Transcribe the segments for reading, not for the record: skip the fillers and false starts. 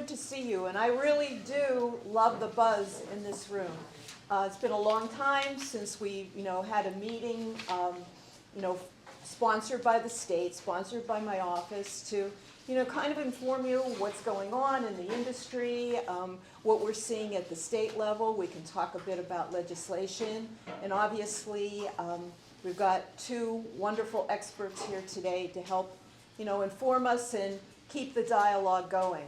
good to see you, and I really do love the buzz in this room. It's been a long time since we, had a meeting, sponsored by the state, sponsored by my office to, kind of inform you what's going on in the industry, what we're seeing at the state level. We can talk a bit about legislation, and obviously we've got two wonderful experts here today to help, inform us and keep the dialogue going.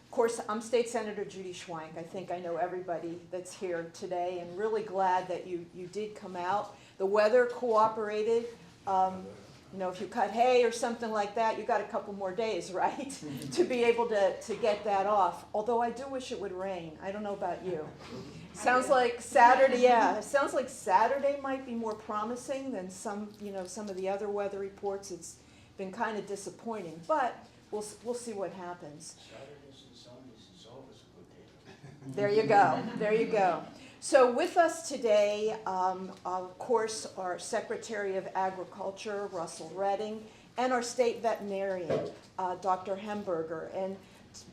Of course, I'm State Senator Judy Schwank. I think I know everybody that's here today, and really glad that you did come out. The weather cooperated. If you cut hay or something like that, you got a couple more days, right, to be able to get that off. Although I do wish it would rain. I don't know about you. Sounds like Saturday, yeah. It sounds like Saturday might be more promising than some of the other weather reports. It's been kind of disappointing, but we'll see what happens. Saturdays and Sundays is always a good day. There you go. There you go. So with us today, of course, our Secretary of Agriculture, Russell Redding, and our State Veterinarian, Dr. Hamberger. And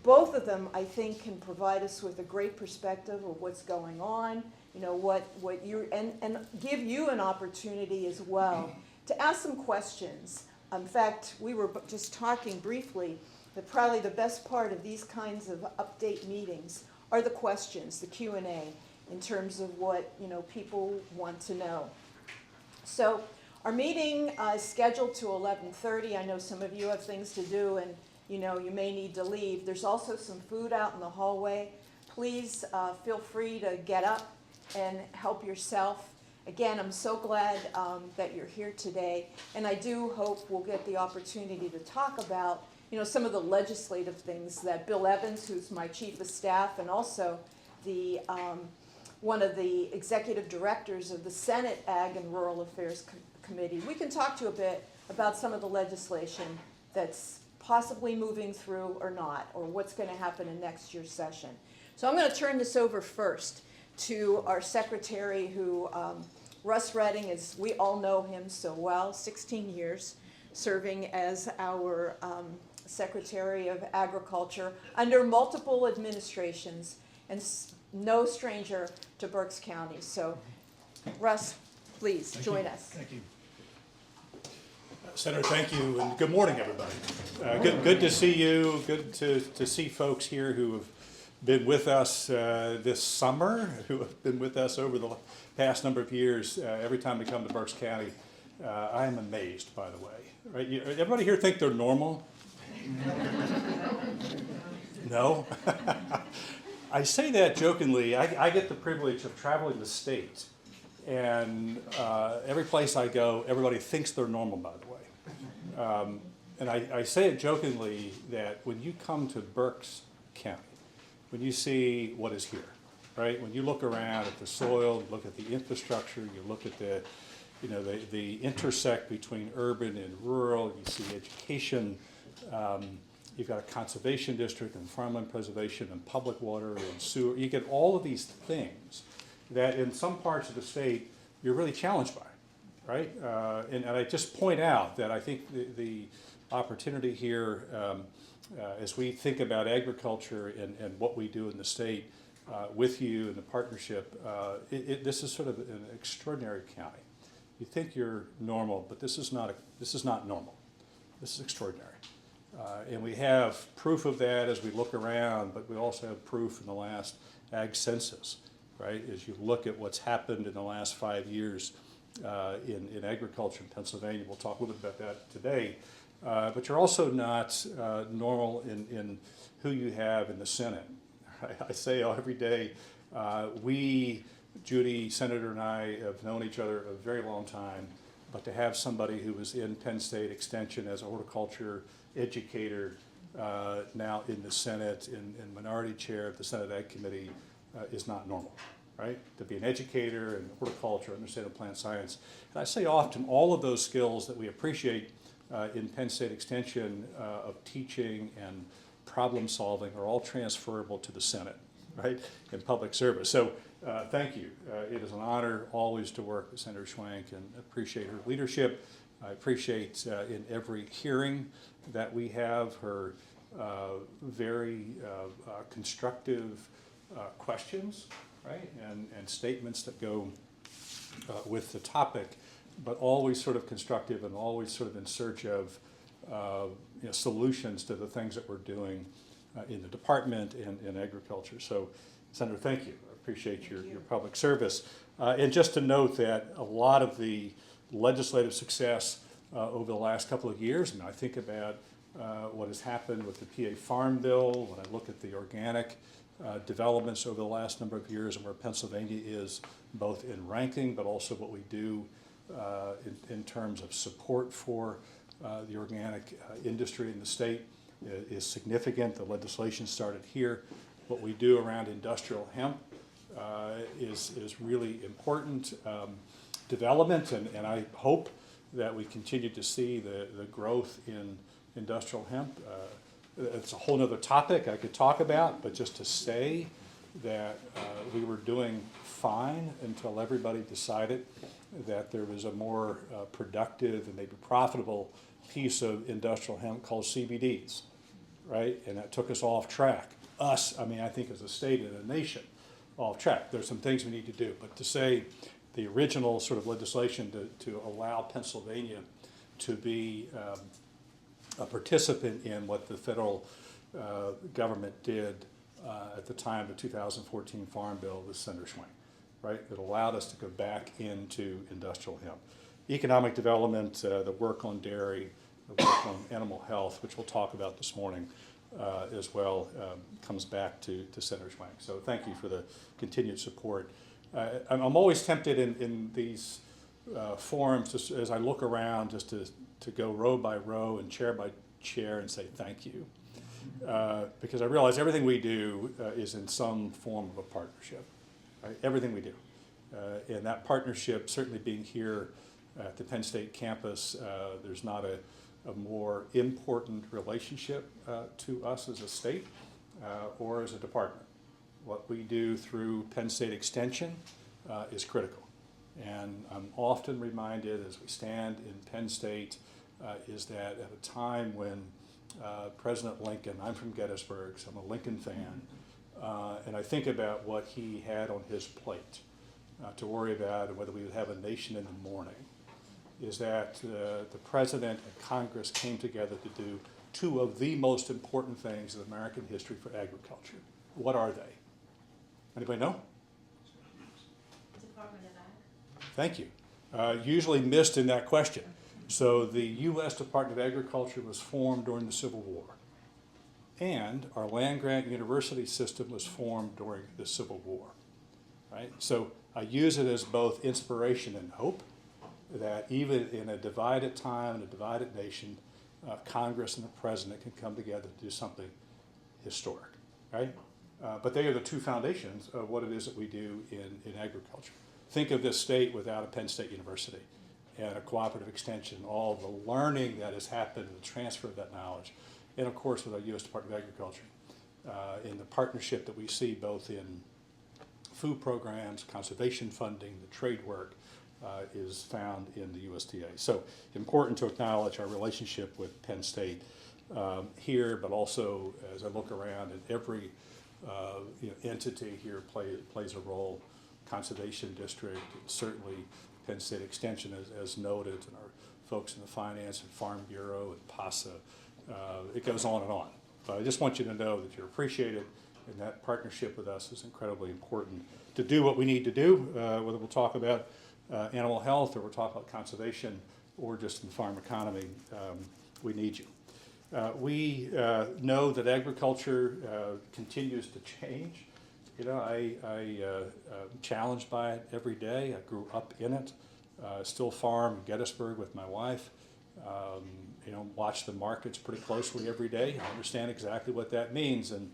both of them, I think, can provide us with a great perspective of what's going on, and give you an opportunity as well to ask some questions. In fact, we were just talking briefly that probably the best part of these kinds of update meetings are the questions, the Q&A, in terms of what people want to know. So our meeting is scheduled to 11:30. I know some of you have things to do, and you may need to leave. There's also some food out in the hallway. Please feel free to get up and help yourself. Again, I'm so glad that you're here today, and I do hope we'll get the opportunity to talk about some of the legislative things that Bill Evans, who's my chief of staff, and also the one of the executive directors of the Senate Ag and Rural Affairs Committee. We can talk to you a bit about some of the legislation that's possibly moving through or not, or what's going to happen in next year's session. So I'm going to turn this over first to our secretary, who Russ Redding is. We all know him so well, 16 years serving as our Secretary of Agriculture under multiple administrations, and no stranger to Berks County. So, Russ, please join us. Thank you. Senator, thank you, and good morning, everybody. Good to see you. Good to see folks here who have been with us this summer, who have been with us over the past number of years. Every time we come to Berks County, I am amazed, by the way. Right? Everybody here think they're normal? No? I say that jokingly. I get the privilege of traveling the state, and every place I go, everybody thinks they're normal, by the way. And I say it jokingly that when you come to Berks County, when you see what is here, right? When you look around at the soil, look at the infrastructure, you look at the intersect between urban and rural, you see education. You've got a conservation district and farmland preservation and public water and sewer. You get all of these things that in some parts of the state you're really challenged by, right? And I just point out that I think the opportunity here, as we think about agriculture and what we do in the state with you and the partnership, this is sort of an extraordinary county. You think you're normal, but this is not normal. This is extraordinary. And we have proof of that as we look around, but we also have proof in the last ag census, right? As you look at what's happened in the last 5 years in agriculture in Pennsylvania, we'll talk a little bit about that today. But you're also not normal in who you have in the Senate. I say every day, we, Judy, Senator, and I have known each other a very long time, but to have somebody who was in Penn State Extension as a horticulture educator, now in the Senate and minority chair of the Senate Ag Committee is not normal, right? To be an educator in horticulture, understanding plant science. And I say often all of those skills that we appreciate in Penn State Extension of teaching and problem solving are all transferable to the Senate, right, in public service. So thank you. It is an honor always to work with Senator Schwank and appreciate her leadership. I appreciate in every hearing that we have her very constructive questions, right, and statements that go with the topic, but always sort of constructive and always sort of in search of solutions to the things that we're doing in the department and in agriculture. So, Senator, thank you. I appreciate your public service. And just to note that a lot of the legislative success over the last couple of years, and I think about what has happened with the PA Farm Bill, when I look at the organic developments over the last number of years and where Pennsylvania is both in ranking, but also what we do in terms of support for the organic industry in the state is significant. The legislation started here. What we do around industrial hemp is really important development, and I hope that we continue to see the growth in industrial hemp. It's a whole other topic I could talk about, but just to say that we were doing fine until everybody decided that there was a more productive and maybe profitable piece of industrial hemp called CBDs, right? And that took us off track. I think as a state and a nation, off track. There's some things we need to do, but to say the original sort of legislation to allow Pennsylvania to be a participant in what the federal government did at the time of the 2014 Farm Bill with Senator Schwank, right? It allowed us to go back into industrial hemp. Economic development, the work on dairy, the work on animal health, which we'll talk about this morning as well, comes back to Senator Schwank. So thank you for the continued support. I'm always tempted in these forums, just as I look around, just to go row by row and chair by chair and say thank you. Because I realize everything we do is in some form of a partnership, right? Everything we do. And that partnership, certainly being here at the Penn State campus, there's not a more important relationship to us as a state or as a department. What we do through Penn State Extension is critical. And I'm often reminded as we stand in Penn State is that at a time when President Lincoln, I'm from Gettysburg, so I'm a Lincoln fan, and I think about what he had on his plate to worry about and whether we would have a nation in the morning, is that the President and Congress came together to do two of the most important things in American history for agriculture. What are they? Anybody know? Department of Ag. Thank you. Usually missed in that question. So the U.S. Department of Agriculture was formed during the Civil War. And our land-grant university system was formed during the Civil War. Right? So I use it as both inspiration and hope that even in a divided time and a divided nation, Congress and the President can come together to do something historic. Right? But they are the two foundations of what it is that we do in agriculture. Think of this state without a Penn State University and a cooperative extension, all the learning that has happened, the transfer of that knowledge, and of course with our U.S. Department of Agriculture, in the partnership that we see both in food programs, conservation funding, the trade work is found in the USDA. So important to acknowledge our relationship with Penn State here, but also as I look around at every entity here plays a role. Conservation District, certainly Penn State Extension as noted, and our folks in the Finance and Farm Bureau and PASA. It goes on and on. But I just want you to know that you're appreciated, and that partnership with us is incredibly important to do what we need to do, whether we'll talk about animal health or we'll talk about conservation or just in the farm economy. We need you. We know that agriculture continues to change. You know, I'm challenged by it every day. I grew up in it. Still farm in Gettysburg with my wife. Watch the markets pretty closely every day. I understand exactly what that means. And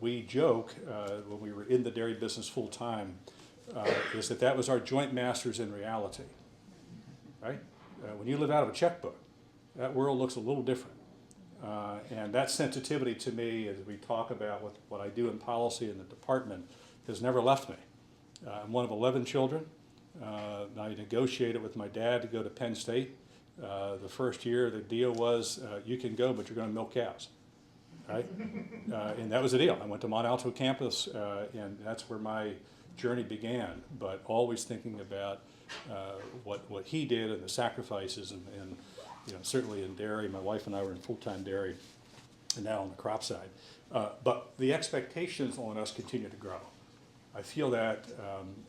we joke when we were in the dairy business full time is that was our joint masters in reality, right? When you live out of a checkbook, that world looks a little different. And that sensitivity to me, as we talk about what I do in policy in the department, has never left me. I'm one of 11 children. I negotiated with my dad to go to Penn State. The first year, the deal was, you can go, but you're going to milk cows. right? And that was the deal. I went to Mont Alto campus, and that's where my journey began, but always thinking about what he did and the sacrifices, and certainly in dairy. My wife and I were in full-time dairy, and now on the crop side. But the expectations on us continue to grow. I feel that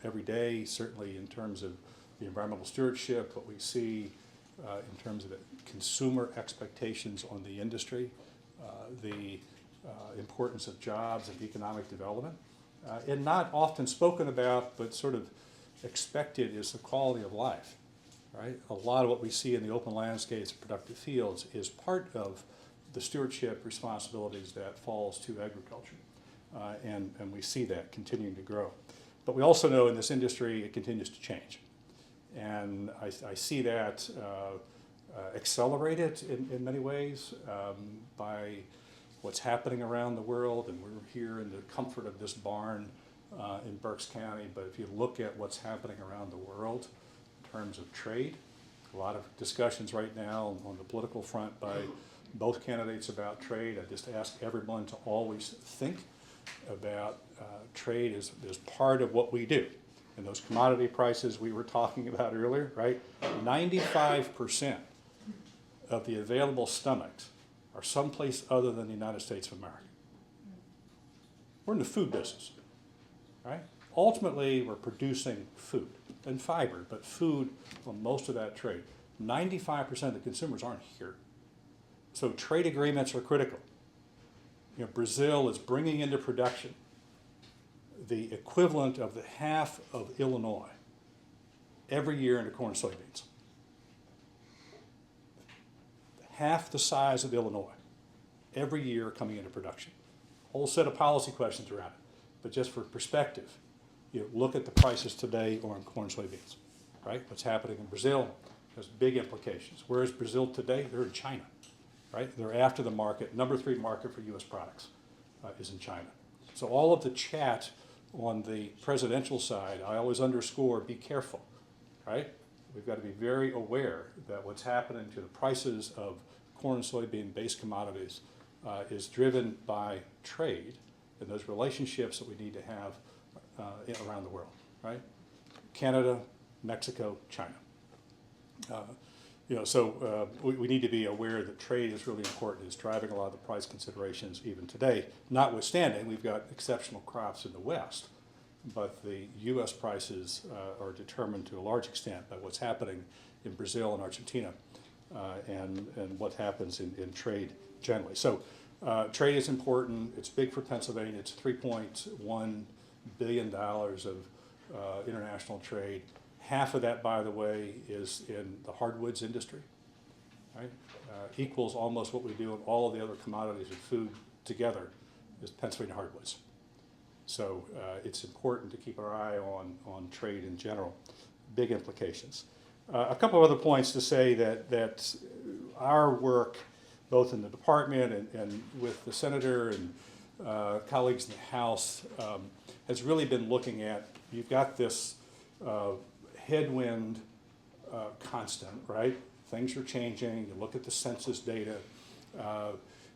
every day, certainly in terms of the environmental stewardship, what we see in terms of the consumer expectations on the industry, the importance of jobs and economic development, and not often spoken about, but sort of expected, is the quality of life, right? A lot of what we see in the open landscapes and productive fields is part of the stewardship responsibilities that falls to agriculture. And we see that continuing to grow. But we also know in this industry it continues to change. And I see that accelerated in many ways by what's happening around the world. And we're here in the comfort of this barn in Berks County. But if you look at what's happening around the world in terms of trade, a lot of discussions right now on the political front by both candidates about trade. I just ask everyone to always think about trade as part of what we do. And those commodity prices we were talking about earlier, right? 95% of the available stomachs are someplace other than the United States of America. We're in the food business, right? Ultimately, we're producing food and fiber, but food on most of that trade. 95% of the consumers aren't here. So trade agreements are critical. Brazil is bringing into production the equivalent of the half of Illinois every year into corn and soybeans. Half the size of Illinois every year coming into production. Whole set of policy questions around it. But just for perspective, look at the prices today on corn and soybeans, right? What's happening in Brazil has big implications. Where is Brazil today? They're in China. Right? They're after the market. Number 3 market for U.S. products is in China. So all of the chat on the presidential side, I always underscore, be careful, right? We've got to be very aware that what's happening to the prices of corn and soybean-based commodities is driven by trade and those relationships that we need to have around the world, right? Canada, Mexico, China. So we need to be aware that trade is really important. It's driving a lot of the price considerations even today. Notwithstanding, we've got exceptional crops in the West, but the U.S. prices are determined to a large extent by what's happening in Brazil and Argentina and what happens in trade generally. So trade is important. It's big for Pennsylvania. It's $3.1 billion of international trade. Half of that, by the way, is in the hardwoods industry, right? Equals almost what we do in all of the other commodities of food together is Pennsylvania hardwoods. So it's important to keep our eye on trade in general. Big implications. A couple of other points to say that our work, both in the department and with the senator and colleagues in the House, has really been looking at, you've got this headwind constant, right? Things are changing. You look at the census data.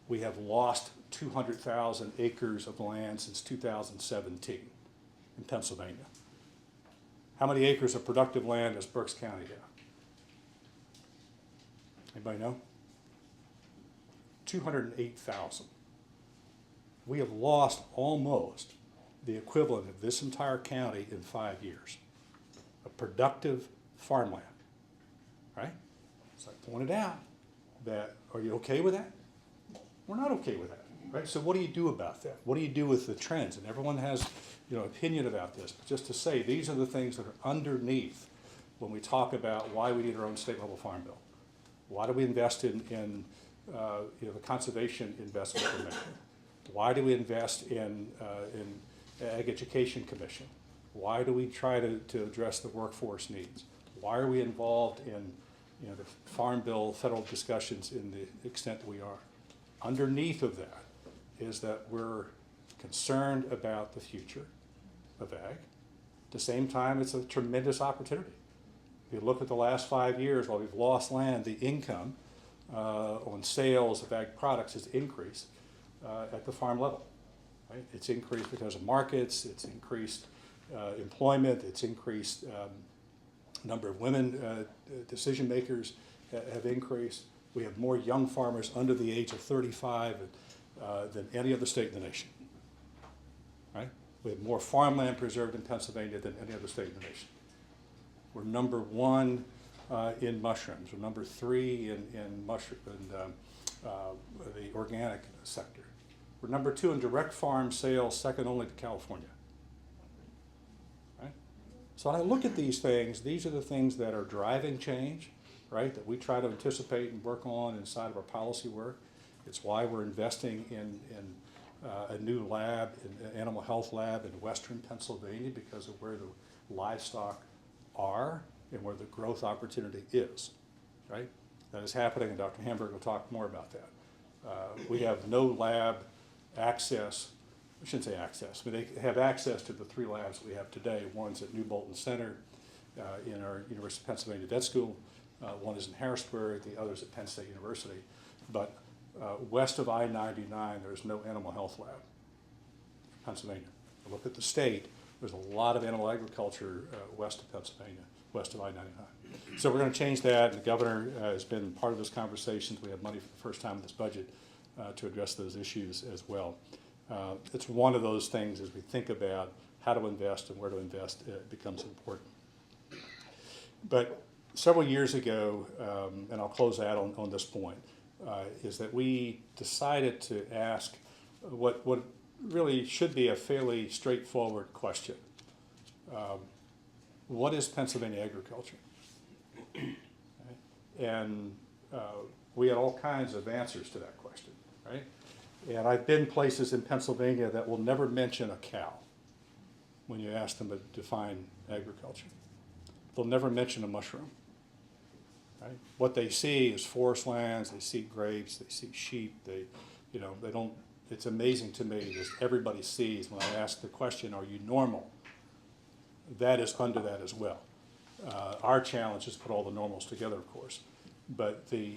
We have lost 200,000 acres of land since 2017 in Pennsylvania. How many acres of productive land does Berks County have? Anybody know? 208,000. We have lost almost the equivalent of this entire county in 5 years. A productive farmland, right? So I pointed out that, are you okay with that? We're not okay with that, right? So what do you do about that? What do you do with the trends? And everyone has, opinion about this, but just to say, these are the things that are underneath when we talk about why we need our own state level farm bill. Why do we invest in the conservation investment we're making? Why do we invest in Ag Education Commission? Why do we try to address the workforce needs? Why are we involved in the Farm Bill federal discussions in the extent that we are? Underneath of that is that we're concerned about the future of ag. At the same time, it's a tremendous opportunity. If you look at the last 5 years, while we've lost land, the income on sales of ag products has increased. at the farm level. Right? It's increased because of markets, it's increased employment, it's increased number of women decision makers have increased. We have more young farmers under the age of 35 than any other state in the nation. Right? We have more farmland preserved in Pennsylvania than any other state in the nation. We're number one in mushrooms. We're number three in mushroom the organic sector. We're number two in direct farm sales, second only to California. Right? So when I look at these things, these are the things that are driving change, right? That we try to anticipate and work on inside of our policy work. It's why we're investing in a new lab, an animal health lab in western Pennsylvania, because of where the livestock are and where the growth opportunity is, right? That is happening, and Dr. Hamberg will talk more about that. We have no lab access, I shouldn't say access, but they have access to the 3 labs we have today. One's at New Bolton Center in our University of Pennsylvania Vet School. One is in Harrisburg, the other's at Penn State University. But west of I-99, there's no animal health lab for Pennsylvania. Look at the state, there's a lot of animal agriculture west of Pennsylvania, west of I-99. So we're going to change that. The governor has been part of those conversations. We have money for the first time in this budget to address those issues as well. It's one of those things as we think about how to invest and where to invest, it becomes important. But several years ago, and I'll close out on this point, is that we decided to ask what really should be a fairly straightforward question. What is Pennsylvania agriculture? Right? And we had all kinds of answers to that question, right? And I've been places in Pennsylvania that will never mention a cow when you ask them to define agriculture. They'll never mention a mushroom. Right? What they see is forest lands, they see grapes, they see sheep, they don't, it's amazing to me that everybody sees when I ask the question, are you normal? That is under that as well. Our challenge is to put all the normals together, of course. But the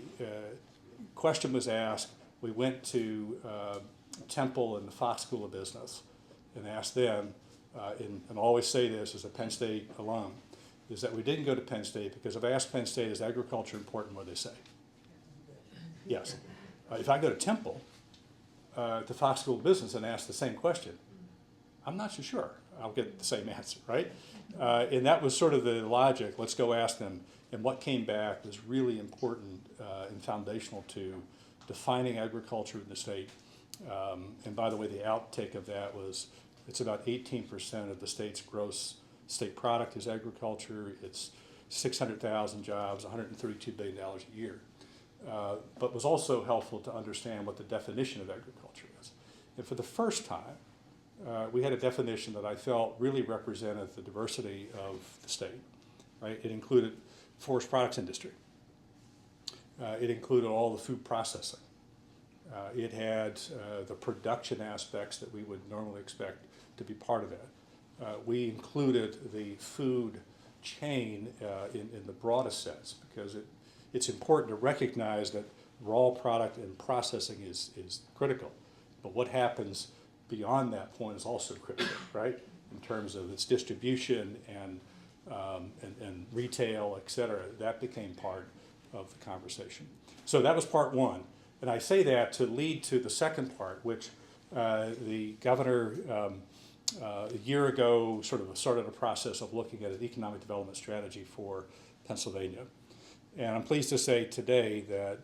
question was asked, we went to Temple and the Fox School of Business and asked them, and I always say this as a Penn State alum, is that we didn't go to Penn State because if I ask Penn State, is agriculture important, what do they say? Yes. If I go to Temple, to Fox School of Business and ask the same question, I'm not so sure I'll get the same answer, right? And that was sort of the logic. Let's go ask them. And what came back was really important and foundational to defining agriculture in the state. And by the way, the outtake of that was it's about 18% of the state's gross state product is agriculture. It's 600,000 jobs, $132 billion a year. But was also helpful to understand what the definition of agriculture is. And for the first time, we had a definition that I felt really represented the diversity of the state. Right? It included forest products industry. It included all the food processing. It had the production aspects that we would normally expect to be part of that. We included the food chain in the broadest sense because it's important to recognize that raw product and processing is critical. But what happens beyond that point is also critical, right? In terms of its distribution and retail, et cetera. That became part of the conversation. So that was part one. And I say that to lead to the second part, which the governor a year ago sort of started a process of looking at an economic development strategy for Pennsylvania. And I'm pleased to say today that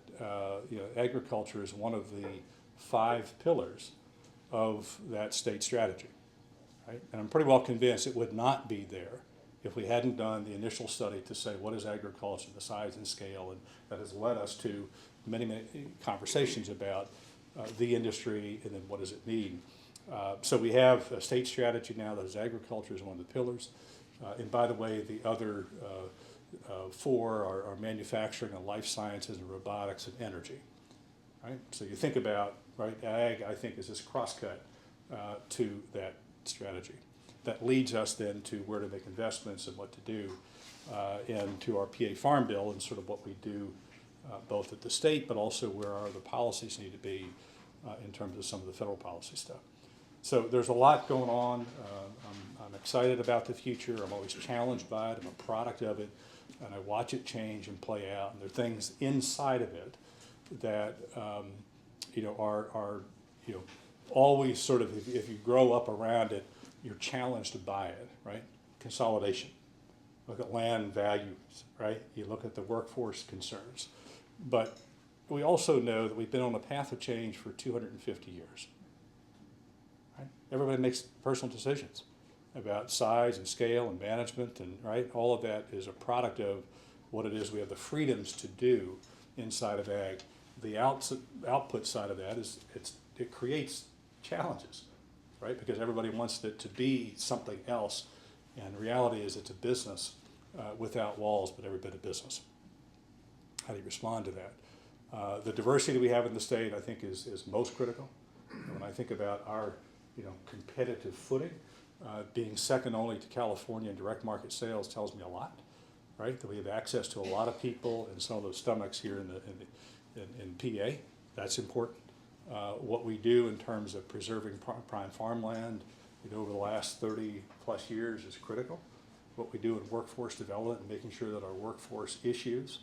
agriculture is one of the 5 pillars of that state strategy. Right? And I'm pretty well convinced it would not be there if we hadn't done the initial study to say what is agriculture, the size and scale, and that has led us to many, many conversations about the industry and then what does it need. So we have a state strategy now that is agriculture is one of the pillars. And by the way, the other 4 are manufacturing and life sciences and robotics and energy. Right? So you think about, right, ag, I think, is this crosscut to that strategy. That leads us then to where to make investments and what to do, and to our PA Farm Bill and sort of what we do both at the state but also where our other policies need to be in terms of some of the federal policy stuff. So there's a lot going on. I'm excited about the future. I'm always challenged by it. I'm a product of it, and I watch it change and play out. And there are things inside of it that are always sort of, if you grow up around it, you're challenged by it, right? Consolidation. Look at land values, right? You look at the workforce concerns. But we also know that we've been on a path of change for 250 years. Right? Everybody makes personal decisions about size and scale and management, and right, all of that is a product of what it is we have the freedoms to do inside of ag. The output side of that is it creates challenges, right? Because everybody wants it to be something else, and the reality is it's a business without walls, but every bit of business. How do you respond to that? The diversity that we have in the state, I think, is most critical. And when I think about our competitive footing, being second only to California in direct market sales tells me a lot, right? That we have access to a lot of people in some of those stomachs here in PA. That's important. What we do in terms of preserving prime farmland over the last 30 plus years is critical. What we do in workforce development and making sure that our workforce issues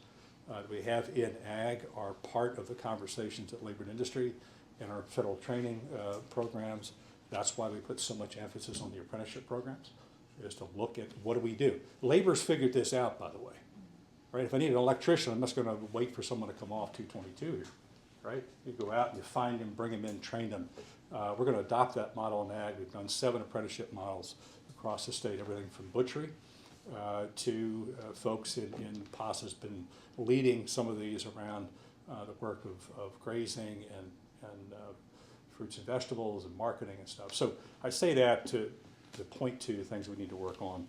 that we have in ag are part of the conversations at labor and industry and our federal training programs. That's why we put so much emphasis on the apprenticeship programs, is to look at what do we do. Labor's figured this out, by the way, right? If I need an electrician, I'm not going to wait for someone to come off 222 here, right? You go out and you find them, bring them in, train them. We're going to adopt that model in ag. We've done 7 apprenticeship models across the state, everything from butchery to folks in PAS has been leading some of these around the work of grazing and fruits and vegetables and marketing and stuff. So I say that to point to things we need to work on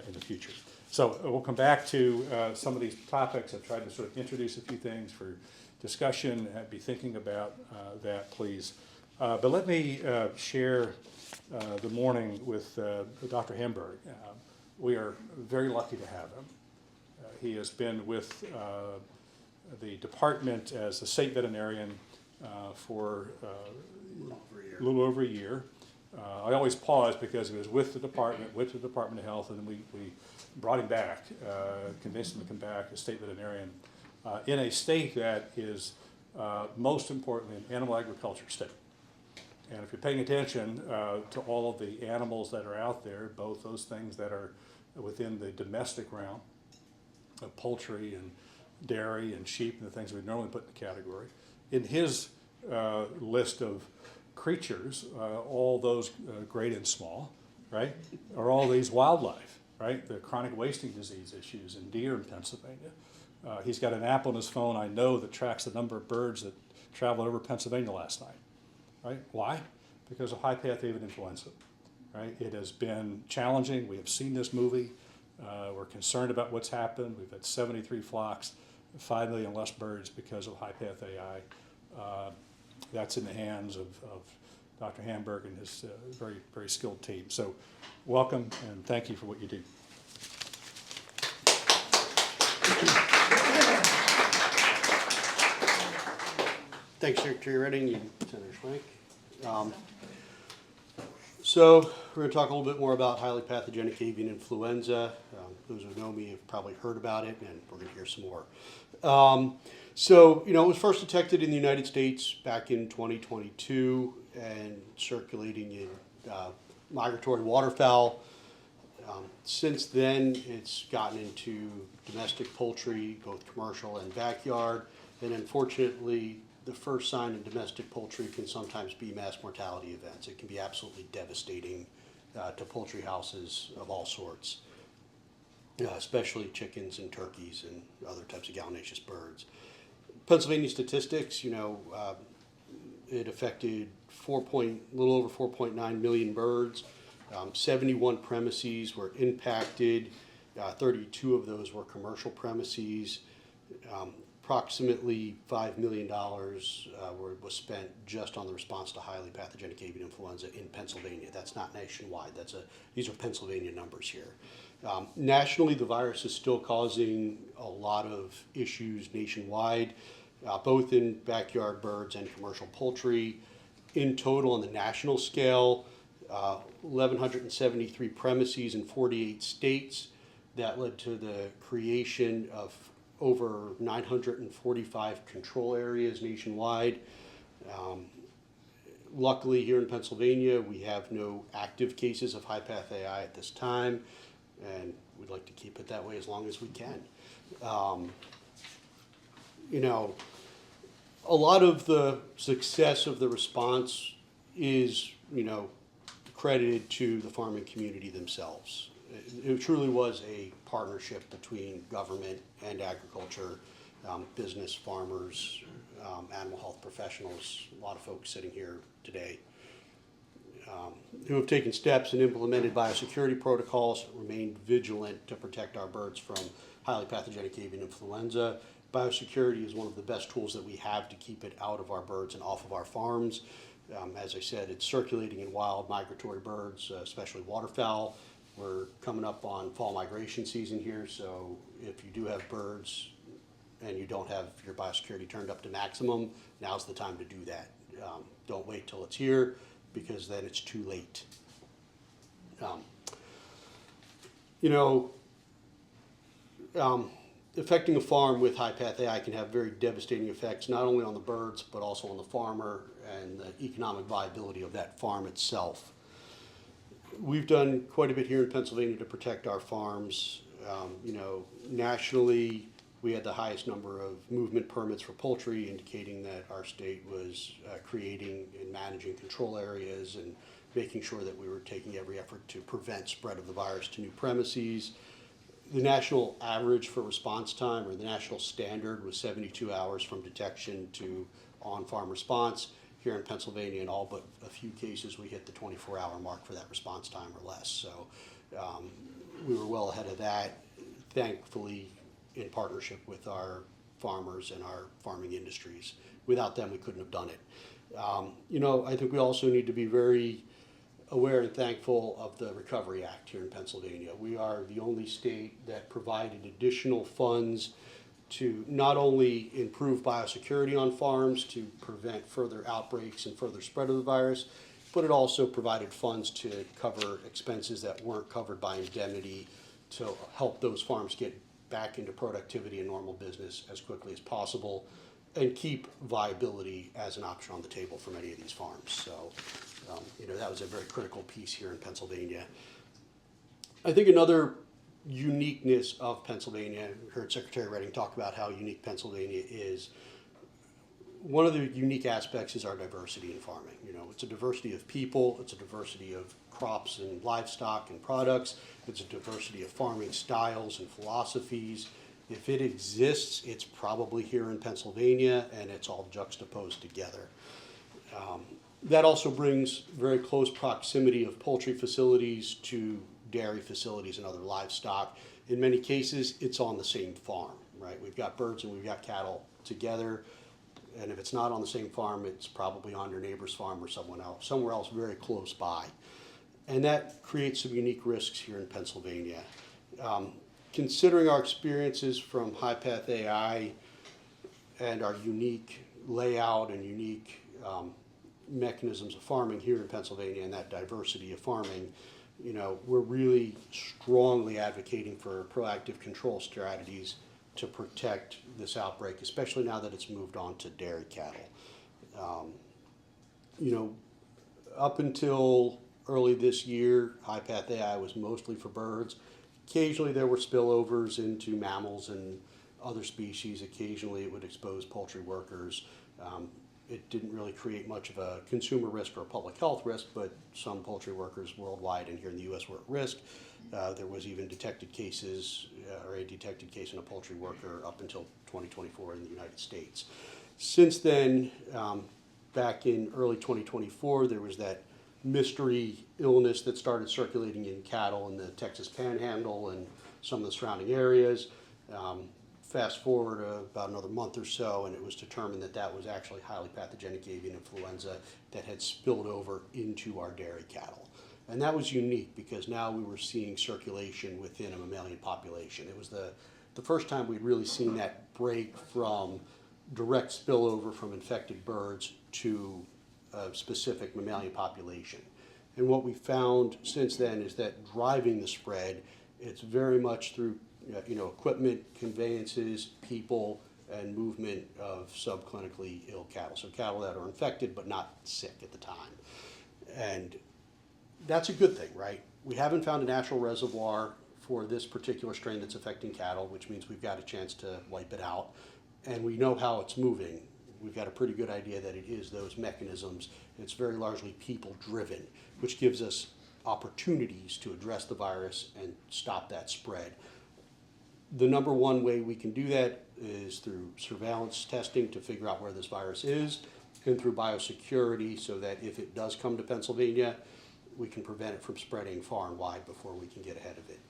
in the future. So we'll come back to some of these topics. I've tried to sort of introduce a few things for discussion. I'd be thinking about that, please. But let me share the morning with Dr. Hamberg. We are very lucky to have him. He has been with the department as the state veterinarian for a little over a year. I always pause because he was with the Department of Health, and then we brought him back, convinced him to come back as state veterinarian in a state that is most importantly an animal agriculture state. And if you're paying attention to all of the animals that are out there, both those things that are within the domestic realm of poultry and dairy and sheep and the things we normally put in the category, in his list of creatures, all those great and small, right, are all these wildlife, right? The chronic wasting disease issues in deer in Pennsylvania. He's got an app on his phone, I know, that tracks the number of birds that traveled over Pennsylvania last night, right? Why? Because of high-path avian influenza, right? It has been challenging. We have seen this movie. We're concerned about what's happened. We've had 73 flocks, 5 million less birds because of high-path AI. That's in the hands of Dr. Hamberg and his very, very skilled team. So welcome and thank you for what you do. Thanks, Secretary Redding and Senator Schwank. So we're going to talk a little bit more about highly pathogenic avian influenza. Those who know me have probably heard about it, and we're going to hear some more. It was first detected in the United States back in 2022 and circulating in migratory waterfowl. Since then, it's gotten into domestic poultry, both commercial and backyard, and unfortunately, the first sign in domestic poultry can sometimes be mass mortality events. It can be absolutely devastating to poultry houses of all sorts, especially chickens and turkeys and other types of gallinaceous birds. Pennsylvania statistics, it affected a little over 4.9 million birds. 71 premises were impacted. 32 of those were commercial premises. Approximately $5 million was spent just on the response to highly pathogenic avian influenza in Pennsylvania. That's not nationwide. These are Pennsylvania numbers here. Nationally, the virus is still causing a lot of issues nationwide, both in backyard birds and commercial poultry. In total, on the national scale, 1,173 premises in 48 states. That led to the creation of over 945 control areas nationwide. Luckily, here in Pennsylvania, we have no active cases of high-path AI at this time, and we'd like to keep it that way as long as we can. You know, a lot of the success of the response is, you know, credited to the farming community themselves. It truly was a partnership between government and agriculture, business, farmers, animal health professionals, a lot of folks sitting here today, who have taken steps and implemented biosecurity protocols, remained vigilant to protect our birds from highly pathogenic avian influenza. Biosecurity is one of the best tools that we have to keep it out of our birds and off of our farms. As I said, it's circulating in wild migratory birds, especially waterfowl. We're coming up on fall migration season here, so if you do have birds and you don't have your biosecurity turned up to maximum, now's the time to do that. Don't wait till it's here, because then it's too late. Affecting a farm with high-path AI can have very devastating effects, not only on the birds, but also on the farmer and the economic viability of that farm itself. We've done quite a bit here in Pennsylvania to protect our farms. Nationally, we had the highest number of movement permits for poultry, indicating that our state was creating and managing control areas and making sure that we were taking every effort to prevent spread of the virus to new premises. The national average for response time, or the national standard, was 72 hours from detection to on-farm response. Here in Pennsylvania, in all but a few cases, we hit the 24-hour mark for that response time or less. So we were well ahead of that, thankfully, in partnership with our farmers and our farming industries. Without them, we couldn't have done it. I think we also need to be very aware and thankful of the Recovery Act here in Pennsylvania. We are the only state that provided additional funds to not only improve biosecurity on farms to prevent further outbreaks and further spread of the virus, but it also provided funds to cover expenses that weren't covered by indemnity to help those farms get back into productivity and normal business as quickly as possible and keep viability as an option on the table for many of these farms. So, that was a very critical piece here in Pennsylvania. I think another uniqueness of Pennsylvania, we heard Secretary Redding talk about how unique Pennsylvania is. One of the unique aspects is our diversity in farming. It's a diversity of people, it's a diversity of crops and livestock and products, it's a diversity of farming styles and philosophies. If it exists, it's probably here in Pennsylvania, and it's all juxtaposed together. That also brings very close proximity of poultry facilities to dairy facilities and other livestock. In many cases, it's on the same farm, right? We've got birds and we've got cattle together, and if it's not on the same farm, it's probably on your neighbor's farm or somewhere else very close by. And that creates some unique risks here in Pennsylvania. Considering our experiences from high-path AI and our unique layout and unique mechanisms of farming here in Pennsylvania and that diversity of farming, we're really strongly advocating for proactive control strategies to protect this outbreak, especially now that it's moved on to dairy cattle. Up until early this year, high-path AI was mostly for birds. Occasionally there were spillovers into mammals and other species. Occasionally it would expose poultry workers. It didn't really create much of a consumer risk or a public health risk, but some poultry workers worldwide and here in the U.S. were at risk. There was even detected cases, or a detected case in a poultry worker up until 2024 in the United States. Since then, back in early 2024, there was that mystery illness that started circulating in cattle in the Texas Panhandle and some of the surrounding areas. Fast forward about another month or so, and it was determined that that was actually highly pathogenic avian influenza that had spilled over into our dairy cattle. And that was unique because now we were seeing circulation within a mammalian population. It was the first time we'd really seen that break from direct spillover from infected birds to a specific mammalian population. And what we found since then is that driving the spread, it's very much through equipment, conveyances, people, and movement of subclinically ill cattle. So cattle that are infected but not sick at the time. And that's a good thing, right? We haven't found a natural reservoir for this particular strain that's affecting cattle, which means we've got a chance to wipe it out. And we know how it's moving. We've got a pretty good idea that it is those mechanisms. It's very largely people-driven, which gives us opportunities to address the virus and stop that spread. The number one way we can do that is through surveillance testing to figure out where this virus is, and through biosecurity so that if it does come to Pennsylvania, we can prevent it from spreading far and wide before we can get ahead of it.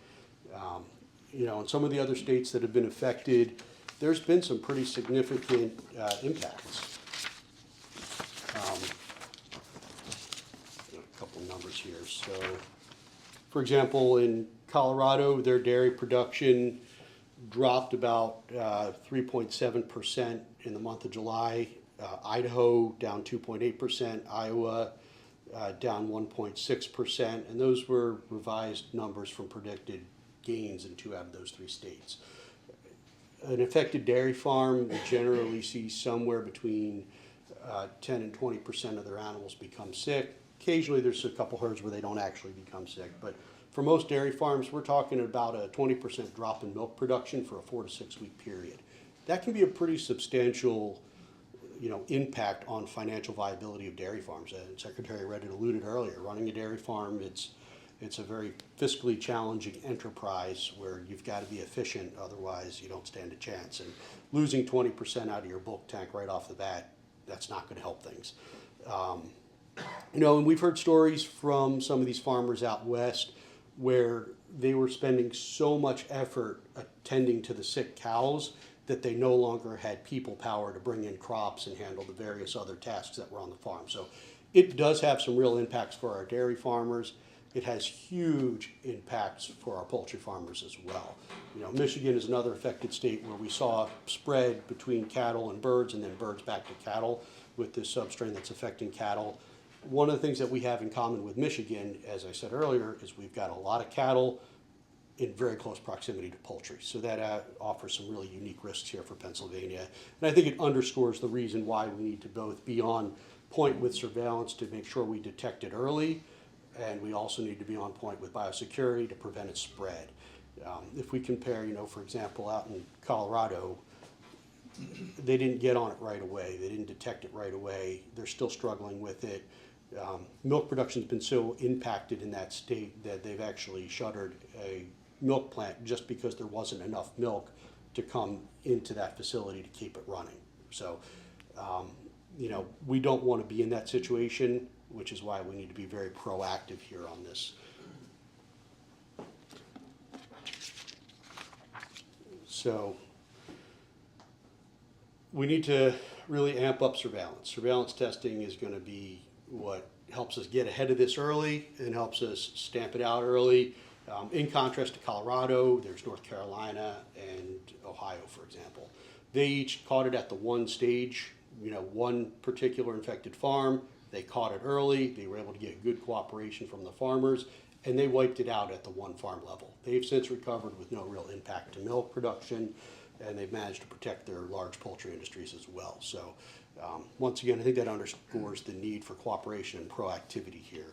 In some of the other states that have been affected, there's been some pretty significant impacts. A couple numbers here. So, for example, in Colorado, their dairy production dropped about 3.7% in the month of July. Idaho down 2.8%. Iowa down 1.6%. And those were revised numbers from predicted gains in 2 out of those 3 states. An affected dairy farm will generally see somewhere between 10 and 20% of their animals become sick. Occasionally there's a couple herds where they don't actually become sick, but for most dairy farms, we're talking about a 20% drop in milk production for a 4 to 6 week period. That can be a pretty substantial, impact on financial viability of dairy farms. And Secretary Redditt alluded earlier, running a dairy farm, it's a very fiscally challenging enterprise where you've got to be efficient, otherwise you don't stand a chance. And losing 20% out of your bulk tank right off the bat, that's not going to help things. And we've heard stories from some of these farmers out west where they were spending so much effort attending to the sick cows that they no longer had people power to bring in crops and handle the various other tasks that were on the farm. So it does have some real impacts for our dairy farmers. It has huge impacts for our poultry farmers as well. Michigan is another affected state where we saw spread between cattle and birds and then birds back to cattle with this substrain that's affecting cattle. One of the things that we have in common with Michigan, as I said earlier, is we've got a lot of cattle in very close proximity to poultry. So that offers some really unique risks here for Pennsylvania. And I think it underscores the reason why we need to both be on point with surveillance to make sure we detect it early, and we also need to be on point with biosecurity to prevent its spread. If we compare, for example, out in Colorado, they didn't get on it right away. They didn't detect it right away. They're still struggling with it. Milk production has been so impacted in that state that they've actually shuttered a milk plant just because there wasn't enough milk to come into that facility to keep it running. So, we don't want to be in that situation, which is why we need to be very proactive here on this. So, we need to really amp up surveillance. Surveillance testing is going to be what helps us get ahead of this early and helps us stamp it out early. In contrast to Colorado, there's North Carolina and Ohio, for example. They each caught it at the one stage, one particular infected farm. They caught it early. They were able to get good cooperation from the farmers, and they wiped it out at the one farm level. They've since recovered with no real impact to milk production, and they've managed to protect their large poultry industries as well. So once again, I think that underscores the need for cooperation and proactivity here.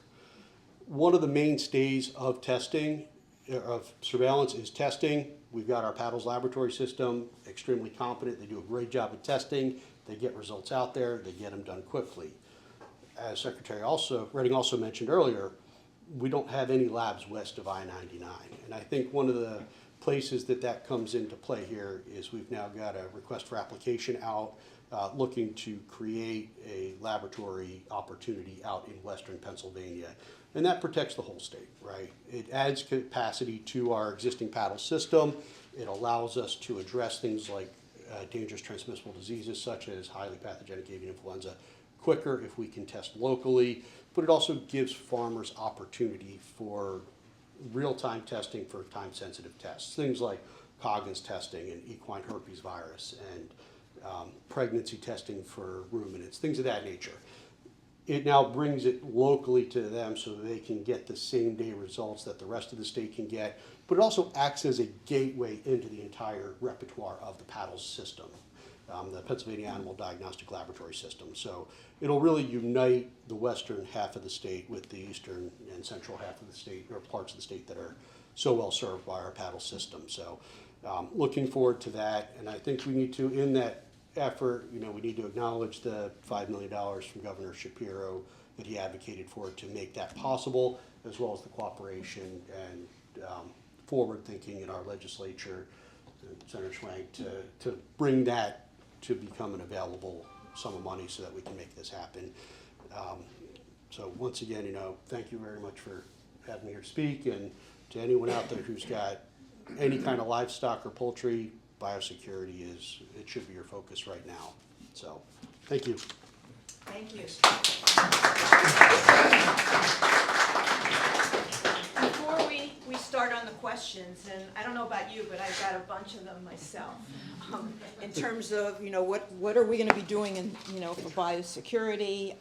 One of the mainstays of testing, of surveillance, is testing. We've got our Paddles laboratory system, extremely competent. They do a great job of testing. They get results out there. They get them done quickly. As Secretary Redding also mentioned earlier, we don't have any labs west of I-99. And I think one of the places that comes into play here is we've now got a request for application out looking to create a laboratory opportunity out in western Pennsylvania. And that protects the whole state, right? It adds capacity to our existing paddle system. It allows us to address things like dangerous transmissible diseases such as highly pathogenic avian influenza quicker if we can test locally, but it also gives farmers opportunity for real-time testing for time-sensitive tests, things like Coggins testing and equine herpes virus and pregnancy testing for ruminants, things of that nature. it now brings it locally to them so that they can get the same day results that the rest of the state can get, but it also acts as a gateway into the entire repertoire of the PADLS system, the Pennsylvania Animal Diagnostic Laboratory System. So it'll really unite the western half of the state with the eastern and central half of the state, or parts of the state that are so well served by our PADLS system. So looking forward to that, and I think we need to, in that effort, we need to acknowledge the $5 million from Governor Shapiro that he advocated for to make that possible, as well as the cooperation and forward thinking in our legislature, Senator Schwank, to bring that to become an available sum of money so that we can make this happen. So once again, thank you very much for having me here to speak, and to anyone out there who's got any kind of livestock or poultry, biosecurity it should be your focus right now. So, thank you. Thank you. Before we start on the questions, and I don't know about you, but I've got a bunch of them myself. In terms of, what are we going to be doing for biosecurity?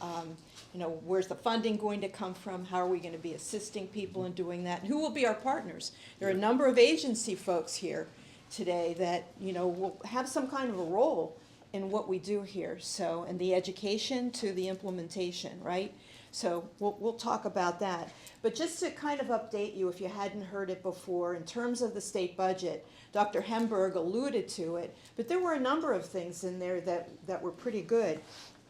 Where's the funding going to come from? How are we going to be assisting people in doing that? And who will be our partners? There are a number of agency folks here today that, will have some kind of a role in what we do here. So, and the education to the implementation, right? So we'll talk about that. But just to kind of update you, if you hadn't heard it before, in terms of the state budget, Dr. Hamberg alluded to it, but there were a number of things in there that were pretty good.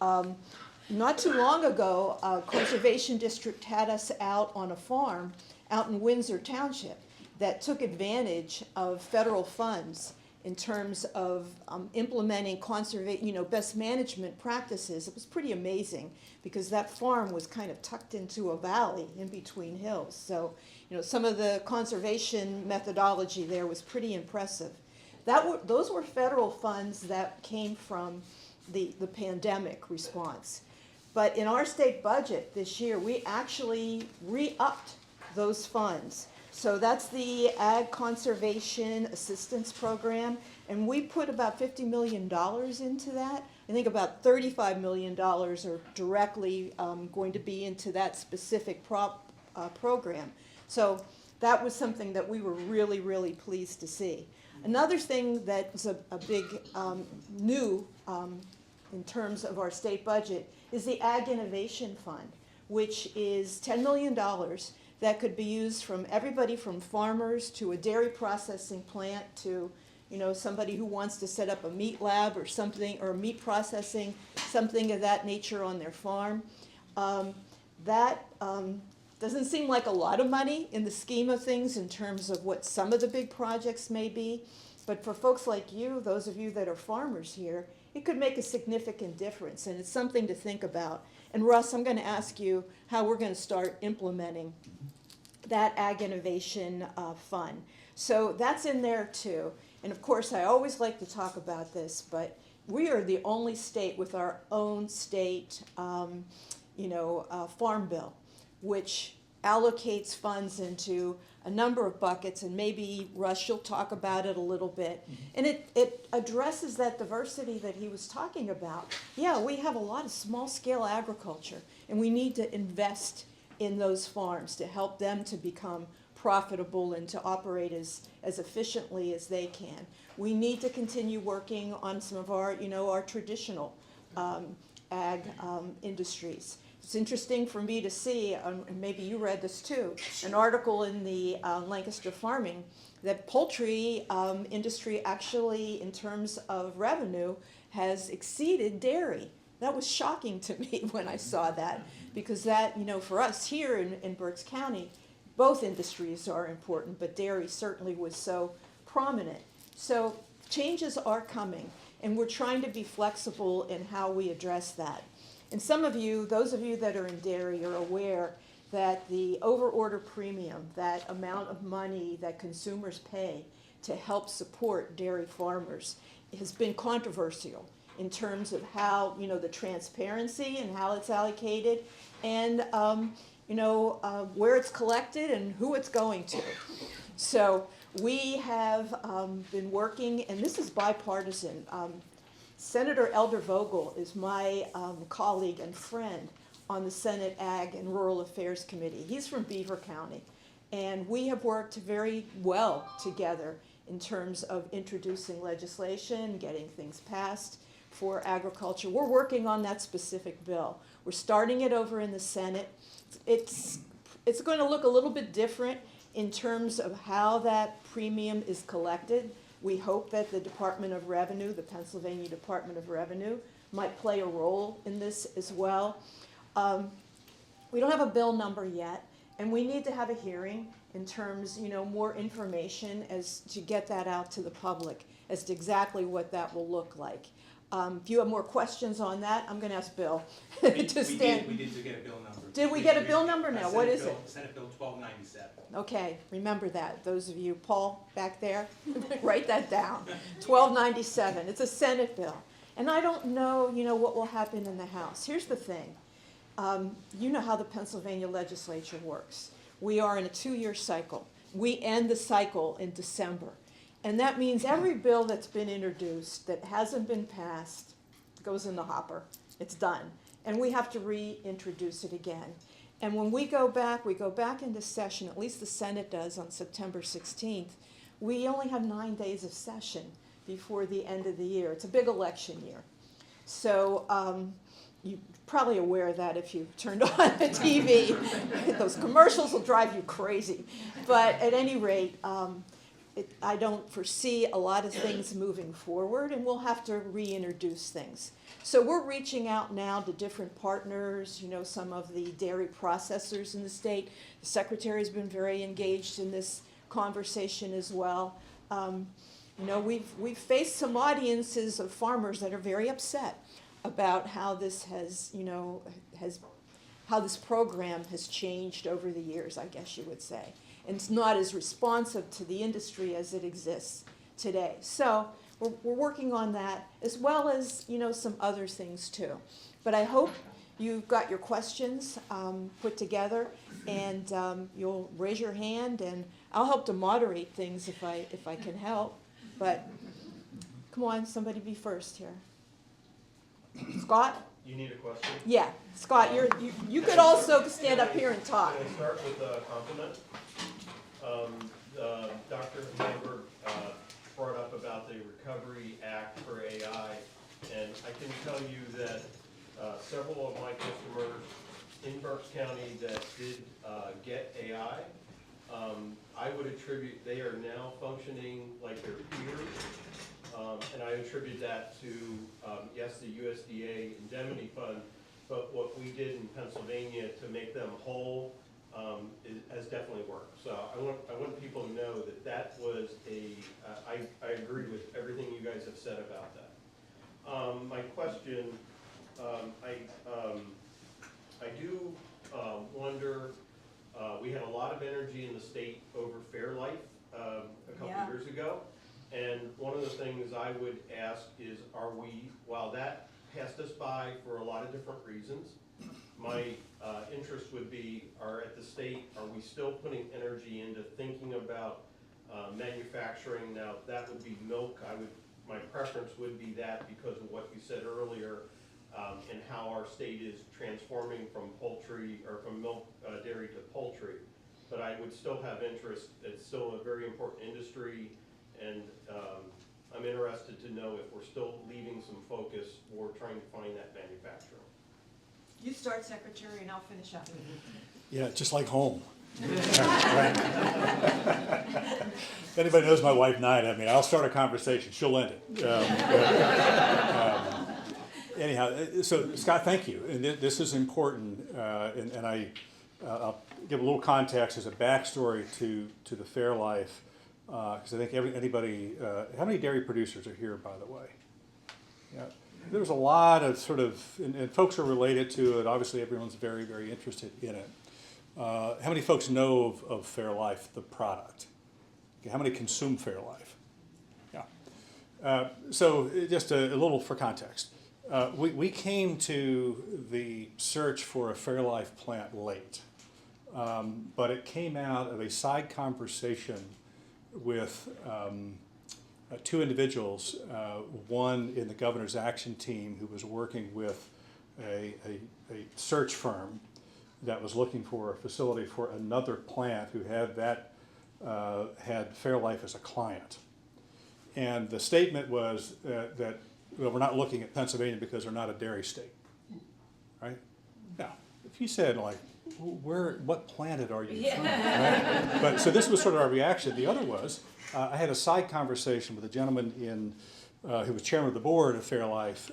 Not too long ago, Conservation District had us out on a farm out in Windsor Township that took advantage of federal funds in terms of implementing best management practices. It was pretty amazing because that farm was kind of tucked into a valley in between hills. So, some of the conservation methodology there was pretty impressive. Those were federal funds that came from the pandemic response. But in our state budget this year, we actually re-upped those funds. So that's the Ag Conservation Assistance Program, and we put about $50 million into that. I think about $35 million are directly going to be into that specific program. So that was something that we were really, really pleased to see. Another thing that's a big new in terms of our state budget is the Ag Innovation Fund, which is $10 million that could be used from everybody from farmers to a dairy processing plant to somebody who wants to set up a meat lab or something, or meat processing, something of that nature on their farm. That doesn't seem like a lot of money in the scheme of things in terms of what some of the big projects may be, but for folks like you, those of you that are farmers here, it could make a significant difference, and it's something to think about. And Russ, I'm going to ask you how we're going to start implementing that Ag Innovation Fund. So that's in there too. And of course, I always like to talk about this, but we are the only state with our own state, farm bill, which allocates funds into a number of buckets, and maybe Russ, you'll talk about it a little bit. And it addresses that diversity that he was talking about. Yeah, we have a lot of small-scale agriculture, and we need to invest in those farms to help them to become profitable and to operate as efficiently as they can. We need to continue working on some of our, our traditional ag industries. It's interesting for me to see, and maybe you read this too, an article in the Lancaster Farming that poultry industry actually, in terms of revenue, has exceeded dairy. That was shocking to me when I saw that, because that, for us here in Berks County, both industries are important, but dairy certainly was so prominent. So changes are coming, and we're trying to be flexible in how we address that. And some of you, those of you that are in dairy, are aware that the overorder premium, that amount of money that consumers pay to help support dairy farmers, has been controversial in terms of how, the transparency and how it's allocated, and where it's collected and who it's going to. So we have been working, and this is bipartisan. Senator Elder Vogel is my colleague and friend on the Senate Ag and Rural Affairs Committee. He's from Beaver County, and we have worked very well together in terms of introducing legislation, getting things passed for agriculture. We're working on that specific bill. We're starting it over in the Senate. It's going to look a little bit different in terms of how that premium is collected. We hope that the Department of Revenue, the Pennsylvania Department of Revenue, might play a role in this as well. We don't have a bill number yet, and we need to have a hearing in terms, more information as to get that out to the public as to exactly what that will look like. If you have more questions on that, I'm going to ask Bill to stand. We did get a bill number. Did we get a bill number now? What is it? Senate Bill 1297. Okay, remember that. Those of you, Paul, back there, write that down. 1297. It's a Senate bill. And I don't know, what will happen in the House. Here's the thing. You know how the Pennsylvania legislature works. We are in a 2-year cycle. We end the cycle in December. And that means every bill that's been introduced that hasn't been passed goes in the hopper. It's done. And we have to reintroduce it again. And when we go back into session, at least the Senate does on September 16th, we only have 9 days of session before the end of the year. It's a big election year. So you're probably aware of that if you turned on the TV. Those commercials will drive you crazy. But at any rate, I don't foresee a lot of things moving forward, and we'll have to reintroduce things. So we're reaching out now to different partners, some of the dairy processors in the state. The Secretary's been very engaged in this conversation as well. We've faced some audiences of farmers that are very upset about how this has, how this program has changed over the years, I guess you would say. And it's not as responsive to the industry as it exists today. So we're working on that, as well as, some other things too. But I hope you've got your questions put together, and you'll raise your hand, and I'll help to moderate things if I can help. But come on, somebody be first here. Scott? You need a question? Yeah, Scott, you could also stand up here and talk. Can I start with a compliment? Dr. Hamberg brought up about the Recovery Act for AI, and I can tell you that several of my customers in Berks County that did get AI, I would attribute, they are now functioning like their peers, and I attribute that to, yes, the USDA indemnity fund, but what we did in Pennsylvania to make them whole has definitely worked. So I want people to know that was I agree with everything you guys have said about that. My question, I do wonder, we had a lot of energy in the state over Fairlife a couple of years ago, and one of the things I would ask is, while that passed us by for a lot of different reasons, my interest would be, at the state, are we still putting energy into thinking about manufacturing? Now, that would be milk. My preference would be that because of what you said earlier, and how our state is transforming from poultry, or from milk dairy to poultry. But I would still have interest. It's still a very important industry, and I'm interested to know if we're still leaving some focus or trying to find that manufacturer. You start, Secretary, and I'll finish up. Yeah, just like home. Right. If anybody knows my wife, Nina, I'll start a conversation. She'll end it. Anyhow, so Scott, thank you. And this is important, and I'll give a little context as a backstory to the Fairlife, because I think anybody, how many dairy producers are here, by the way? Yeah. There was a lot of and folks are related to it. Obviously, everyone's very, very interested in it. How many folks know of Fairlife, the product? Okay, how many consume Fairlife? Yeah. So just a little for context. We came to the search for a Fairlife plant late, but it came out of a side conversation with two individuals, one in the governor's action team who was working with a search firm that was looking for a facility for another plant who had had Fairlife as a client. And the statement was that well, we're not looking at Pennsylvania because they're not a dairy state, right? Now, if you said like, what planet are you from? Right? But so this was sort of our reaction. The other was, I had a side conversation with a gentleman who was chairman of the board of Fairlife,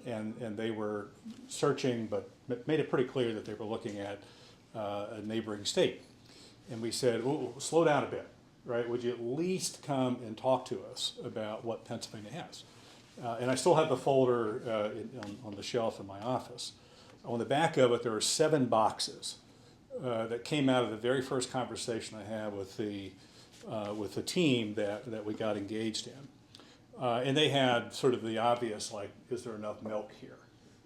and they were searching, but made it pretty clear that they were looking at a neighboring state. And we said, "Ooh, slow down a bit, right? Would you at least come and talk to us about what Pennsylvania has?" And I still have the folder on the shelf in my office. On the back of it, there are 7 boxes that came out of the very first conversation I had with the team that we got engaged in. And they had sort of the obvious, like, is there enough milk here,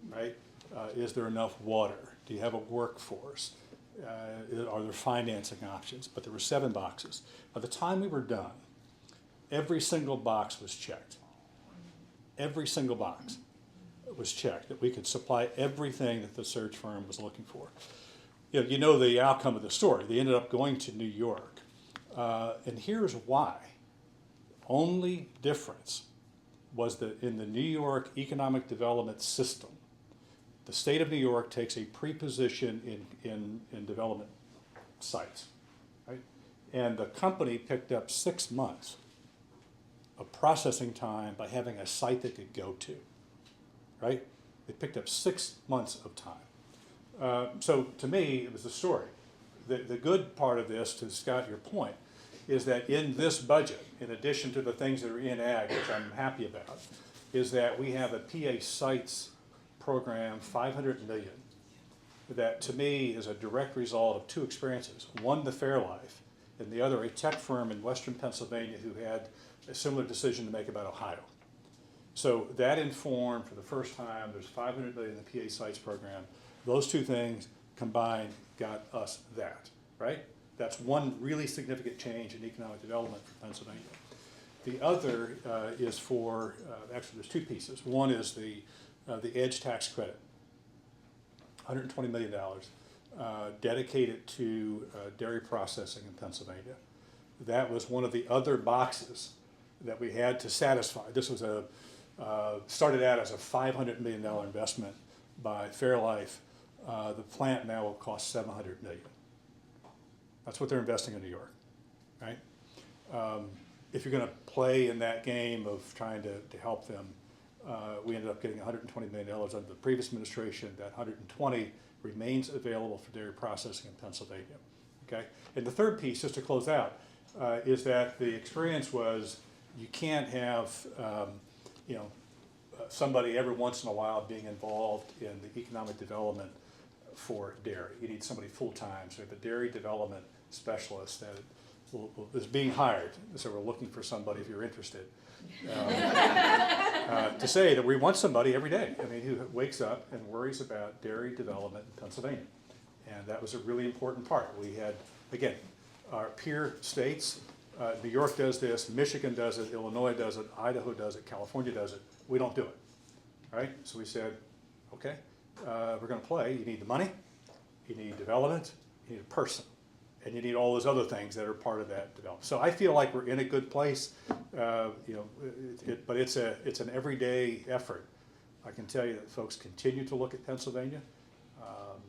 right? Is there enough water? Do you have a workforce? Are there financing options? But there were 7 boxes. By the time we were done, every single box was checked. Every single box was checked, that we could supply everything that the search firm was looking for. You know the outcome of the story. They ended up going to New York. And here's why. Only difference was that in the New York economic development system, the state of New York takes a preposition in development sites, right? And the company picked up 6 months of processing time by having a site they could go to, right? They picked up 6 months of time. So to me, it was a story. The good part of this, to Scott, your point, is that in this budget, in addition to the things that are in ag, which I'm happy about, is that we have a PA sites program, $500 million, that to me is a direct result of 2 experiences. One, the Fairlife, and the other, a tech firm in Western Pennsylvania who had a similar decision to make about Ohio. So that informed, for the first time, there's $500 million in the PA sites program. Those 2 things combined got us that, right? That's one really significant change in economic development for Pennsylvania. The other is for, actually there's 2 pieces. One is the EDGE tax credit, $120 million dedicated to dairy processing in Pennsylvania. That was one of the other boxes that we had to satisfy. This was started out as a $500 million investment by Fairlife. The plant now will cost $700 million. That's what they're investing in New York, right? If you're going to play in that game of trying to help them, we ended up getting $120 million under the previous administration. That 120 remains available for dairy processing in Pennsylvania, okay? And the third piece, just to close out, is that the experience was you can't have, somebody every once in a while being involved in the economic development for dairy. You need somebody full-time. So we have a dairy development specialist that is being hired. So we're looking for somebody if you're interested. To say that we want somebody every day, who wakes up and worries about dairy development in Pennsylvania. And that was a really important part. We had, again, our peer states, New York does this, Michigan does it, Illinois does it, Idaho does it, California does it. We don't do it, right? So we said, okay, we're going to play. You need the money, you need development, you need a person, and you need all those other things that are part of that development. So I feel like we're in a good place, but it's an everyday effort. I can tell you that folks continue to look at Pennsylvania.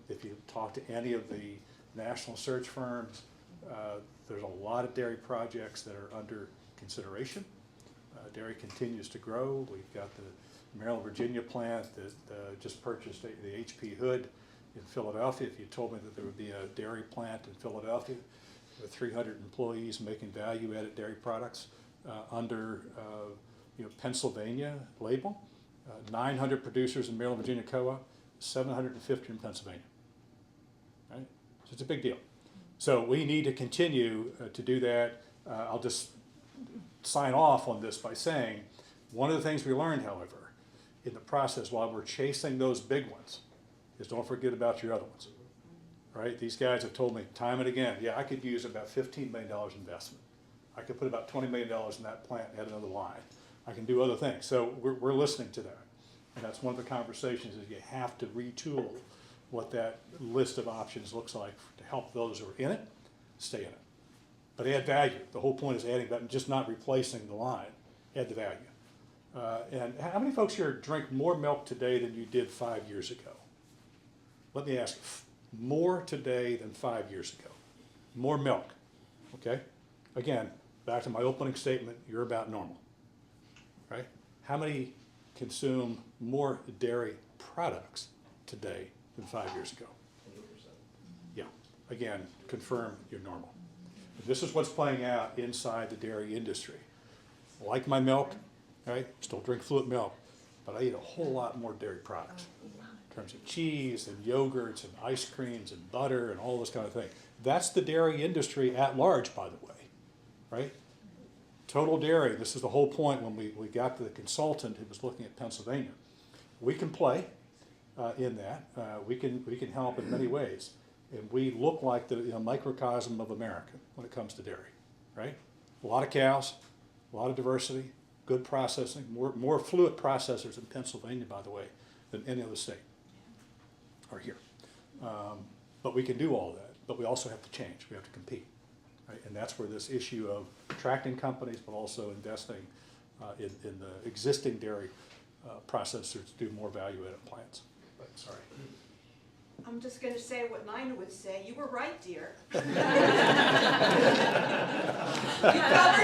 If you talk to any of the national search firms, there's a lot of dairy projects that are under consideration. Dairy continues to grow. We've got the Maryland, Virginia plant that just purchased the HP Hood in Philadelphia. If you told me that there would be a dairy plant in Philadelphia with 300 employees making value-added dairy products under Pennsylvania label, 900 producers in Maryland, Virginia co-op, 750 in Pennsylvania. Right? So it's a big deal. So we need to continue to do that. I'll just sign off on this by saying one of the things we learned, however, in the process while we're chasing those big ones is don't forget about your other ones, right? These guys have told me time and again, yeah, I could use about $15 million investment. I could put about $20 million in that plant and add another line. I can do other things. So we're listening to that. And that's one of the conversations, is you have to retool what that list of options looks like to help those who are in it stay in it. But add value. The whole point is adding value, just not replacing the line. Add the value. And how many folks here drink more milk today than you did 5 years ago? Let me ask you, more today than 5 years ago. More milk, okay? Again, back to my opening statement, you're about normal, right? How many consume more dairy products today than 5 years ago? 100%. Yeah, again, confirm you're normal. This is what's playing out inside the dairy industry. Like my milk, right? Still drink fluid milk, but I eat a whole lot more dairy products in terms of cheese and yogurts and ice creams and butter and all this kind of thing. That's the dairy industry at large, by the way, right? Total dairy, this is the whole point when we got to the consultant who was looking at Pennsylvania. We can play in that. We can help in many ways. And we look like the microcosm of America when it comes to dairy, right? A lot of cows, a lot of diversity, good processing, more fluid processors in Pennsylvania, by the way, than any other state are here. But we can do all that, but we also have to change. We have to compete, right? And that's where this issue of attracting companies, but also investing in the existing dairy processors to do more value-added plants. But sorry. I'm just going to say what Nina would say. You were right, dear. You covered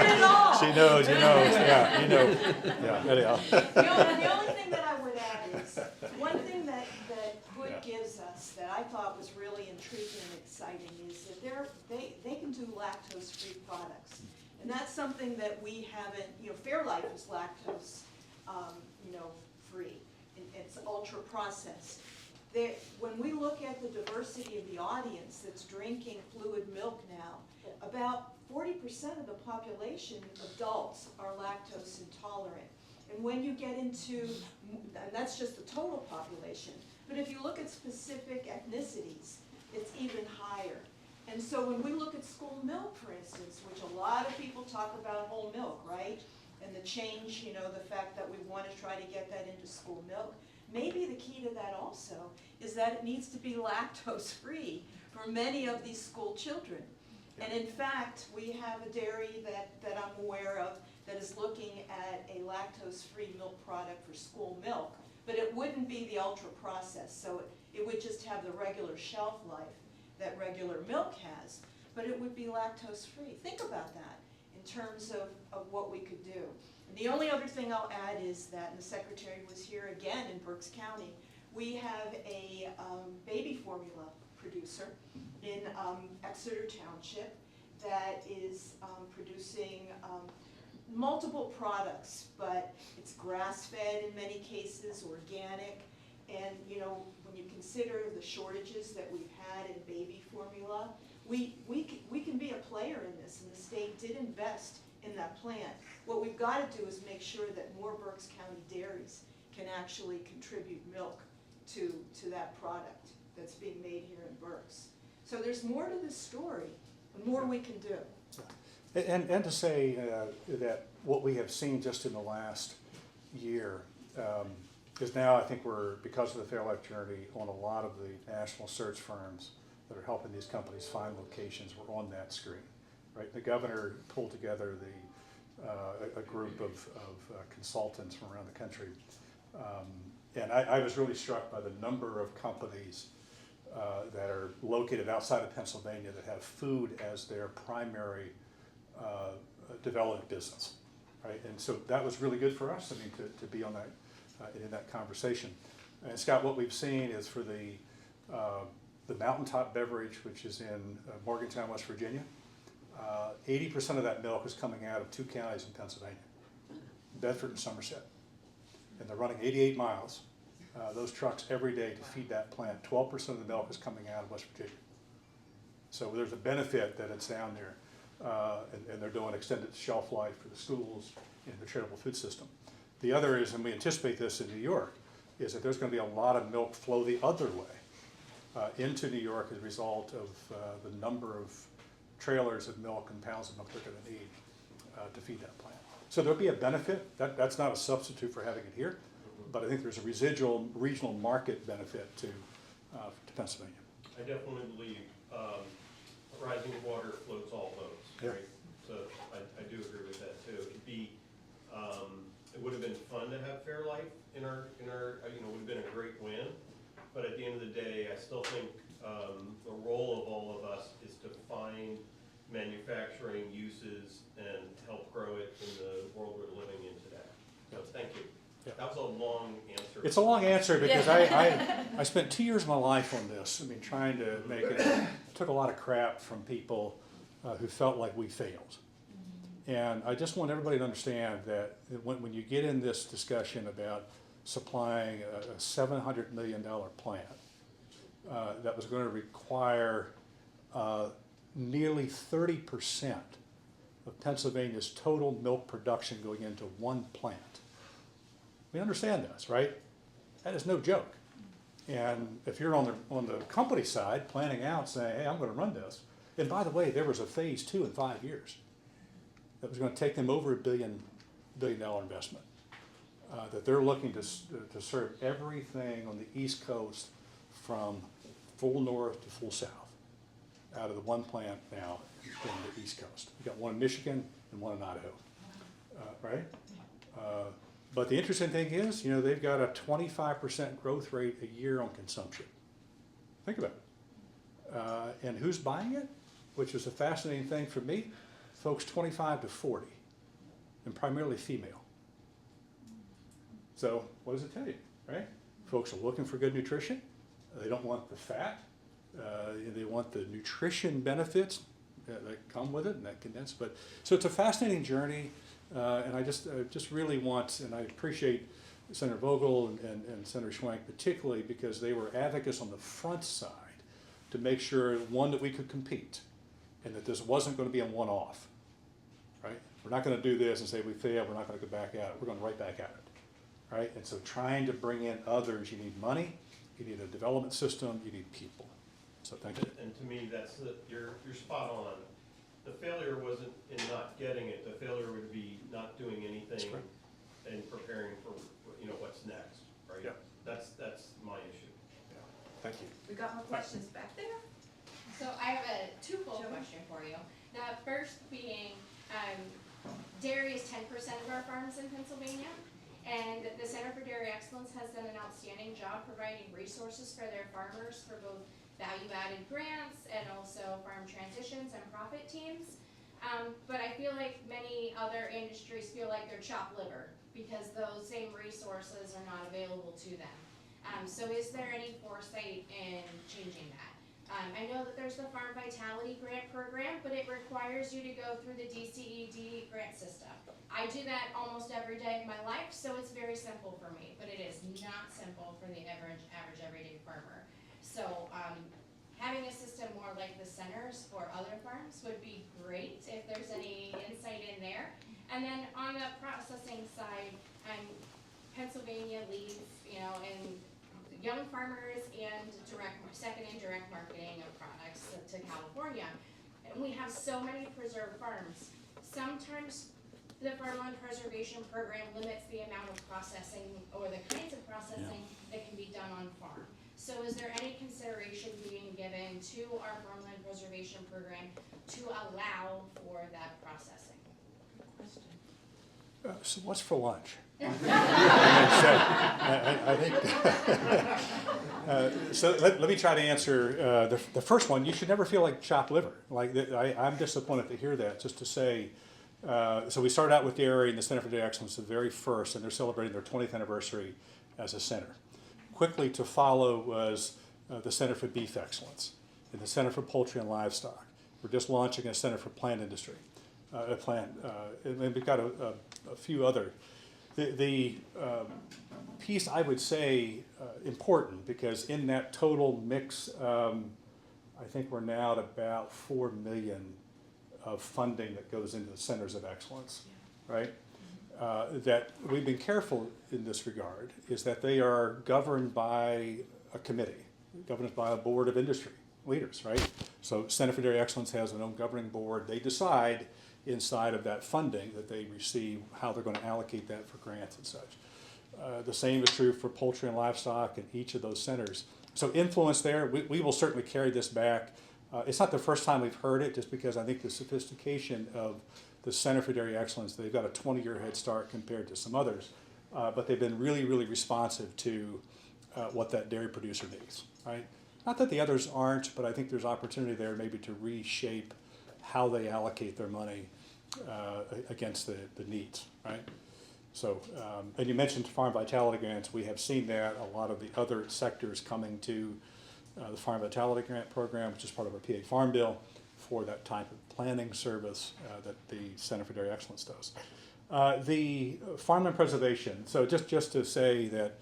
it all. She knows, yeah, you know, yeah, anyhow. The only thing that I would add is, one thing that Hood gives us that I thought was really intriguing and exciting is that they can do lactose-free products. And that's something that we haven't, Fairlife is lactose, free. And it's ultra-processed. When we look at the diversity of the audience that's drinking fluid milk now, about 40% of the population, adults, are lactose intolerant. And when you get into, and that's just the total population, but if you look at specific ethnicities, it's even higher. And so when we look at school milk, for instance, which a lot of people talk about whole milk, right? And the change, the fact that we want to try to get that into school milk. Maybe the key to that also is that it needs to be lactose-free for many of these school children. And in fact, we have a dairy that I'm aware of that is looking at a lactose-free milk product for school milk, but it wouldn't be the ultra-processed, so it would just have the regular shelf life that regular milk has, but it would be lactose-free. Think about that in terms of what we could do. And the only other thing I'll add is that, and the Secretary was here again in Berks County, we have a baby formula producer in Exeter Township that is producing multiple products, but it's grass-fed in many cases, organic, and when you consider the shortages that we've had in baby formula, we can be a player in this, and the state did invest in that plant. What we've got to do is make sure that more Berks County dairies can actually contribute milk to that product that's being made here in Berks. So there's more to this story, and more we can do. And to say that what we have seen just in the last year is now, I think we're, because of the Fairlife journey, on a lot of the national search firms that are helping these companies find locations, we're on that screen. Right? The governor pulled together a group of consultants from around the country. And I was really struck by the number of companies that are located outside of Pennsylvania that have food as their primary development business. Right? And so that was really good for us, to be on that, in that conversation. And Scott, what we've seen is for the Mountaintop beverage, which is in Morgantown, West Virginia, 80% of that milk is coming out of 2 counties in Pennsylvania, Bedford and Somerset. And they're running 88 miles, those trucks every day to feed that plant. 12% of the milk is coming out of West Virginia. So there's a benefit that it's down there, and they're doing extended shelf life for the schools and the charitable food system. The other is, and we anticipate this in New York, is that there's going to be a lot of milk flow the other way into New York as a result of the number of trailers of milk and pounds of milk they're going to need to feed that plant. So there'll be a benefit. That's not a substitute for having it here, But I think there's a residual regional market benefit to Pennsylvania. I definitely believe rising water floats all boats, Yeah. right? So I do agree with that too. It would have been fun to have Fairlife in our would have been a great win. But at the end of the day, I still think the role of all of us is to find manufacturing uses and help grow it in the world we're living in today. So thank you. Yeah. That was a long answer. It's a long answer because I spent 2 years of my life on this. I mean, trying to make it, took a lot of crap from people who felt like we failed. And I just want everybody to understand that when you get in this discussion about supplying a $700 million plant that was going to require nearly 30% of Pennsylvania's total milk production going into one plant. We understand this, right? That is no joke. And if you're on the company side, planning out, saying, hey, I'm going to run this. And by the way, there was a phase 2 in 5 years that was going to take them over $1 billion investment. That they're looking to serve everything on the East Coast from full north to full south out of the one plant now in the East Coast. We've got one in Michigan and one in Idaho, right? But the interesting thing is, they've got a 25% growth rate a year on consumption. Think about it. And who's buying it? Which is a fascinating thing for me. Folks 25 to 40, and primarily female. So what does it tell you, right? Folks are looking for good nutrition. They don't want the fat. They want the nutrition benefits that come with it and that condense. But so it's a fascinating journey, and I just really want, and I appreciate Senator Vogel and Senator Schwank particularly because they were advocates on the front side to make sure, one, that we could compete and that this wasn't going to be a one-off, right? We're not going to do this and say we failed, we're not going to go back at it. We're going right back at it, right? And so trying to bring in others, you need money, you need a development system, you need people. So thank you. And to me, you're spot on. The failure wasn't in not getting it. The failure would be not doing anything and preparing for what's next, right? Yeah. That's my issue. Yeah. Thank you. We got more questions back there? So I have a twofold question for you. The first being, dairy is 10% of our farms in Pennsylvania, and the Center for Dairy Excellence has done an outstanding job providing resources for their farmers for both value-added grants and also farm transitions and profit teams. But I feel like many other industries feel like they're chopped liver because those same resources are not available to them. So is there any foresight in changing that? I know that there's the Farm Vitality Grant Program, but it requires you to go through the DCED grant system. I do that almost every day of my life, so it's very simple for me, but it is not simple for the average everyday farmer. So having a system more like the centers for other farms would be great if there's any insight in there. And then on the processing side, Pennsylvania leads, in young farmers and second and direct marketing of products to California. And we have so many preserved farms. Sometimes the Farmland Preservation Program limits the amount of processing or the kinds of processing that can be done on farm. So is there any consideration being given to our Farmland Preservation Program to allow for that processing? So what's for lunch? I think. So let me try to answer the first one. You should never feel like chopped liver. I'm disappointed to hear that. Just to say, so we started out with dairy and the Center for Dairy Excellence, the very first, and they're celebrating their 20th anniversary as a center. Quickly to follow was the Center for Beef Excellence and the Center for Poultry and Livestock. We're just launching a Center for Plant Industry, and we've got a few other. The piece I would say important because in that total mix, I think we're now at about $4 million of funding that goes into the centers of excellence, right? That we've been careful in this regard is that they are governed by a committee, governed by a board of industry leaders, right? So Center for Dairy Excellence has an own governing board. They decide inside of that funding that they receive how they're going to allocate that for grants and such. The same is true for poultry and livestock in each of those centers. So influence there, we will certainly carry this back. It's not the first time we've heard it, just because I think the sophistication of the Center for Dairy Excellence, they've got a 20-year head start compared to some others, but they've been really, really responsive to what that dairy producer needs, right? Not that the others aren't, but I think there's opportunity there maybe to reshape how they allocate their money against the needs, right? So, and you mentioned Farm Vitality Grants. We have seen that, a lot of the other sectors coming to the Farm Vitality Grant Program, which is part of our PA Farm Bill, for that type of planning service that the Center for Dairy Excellence does. The farmland preservation, so just to say that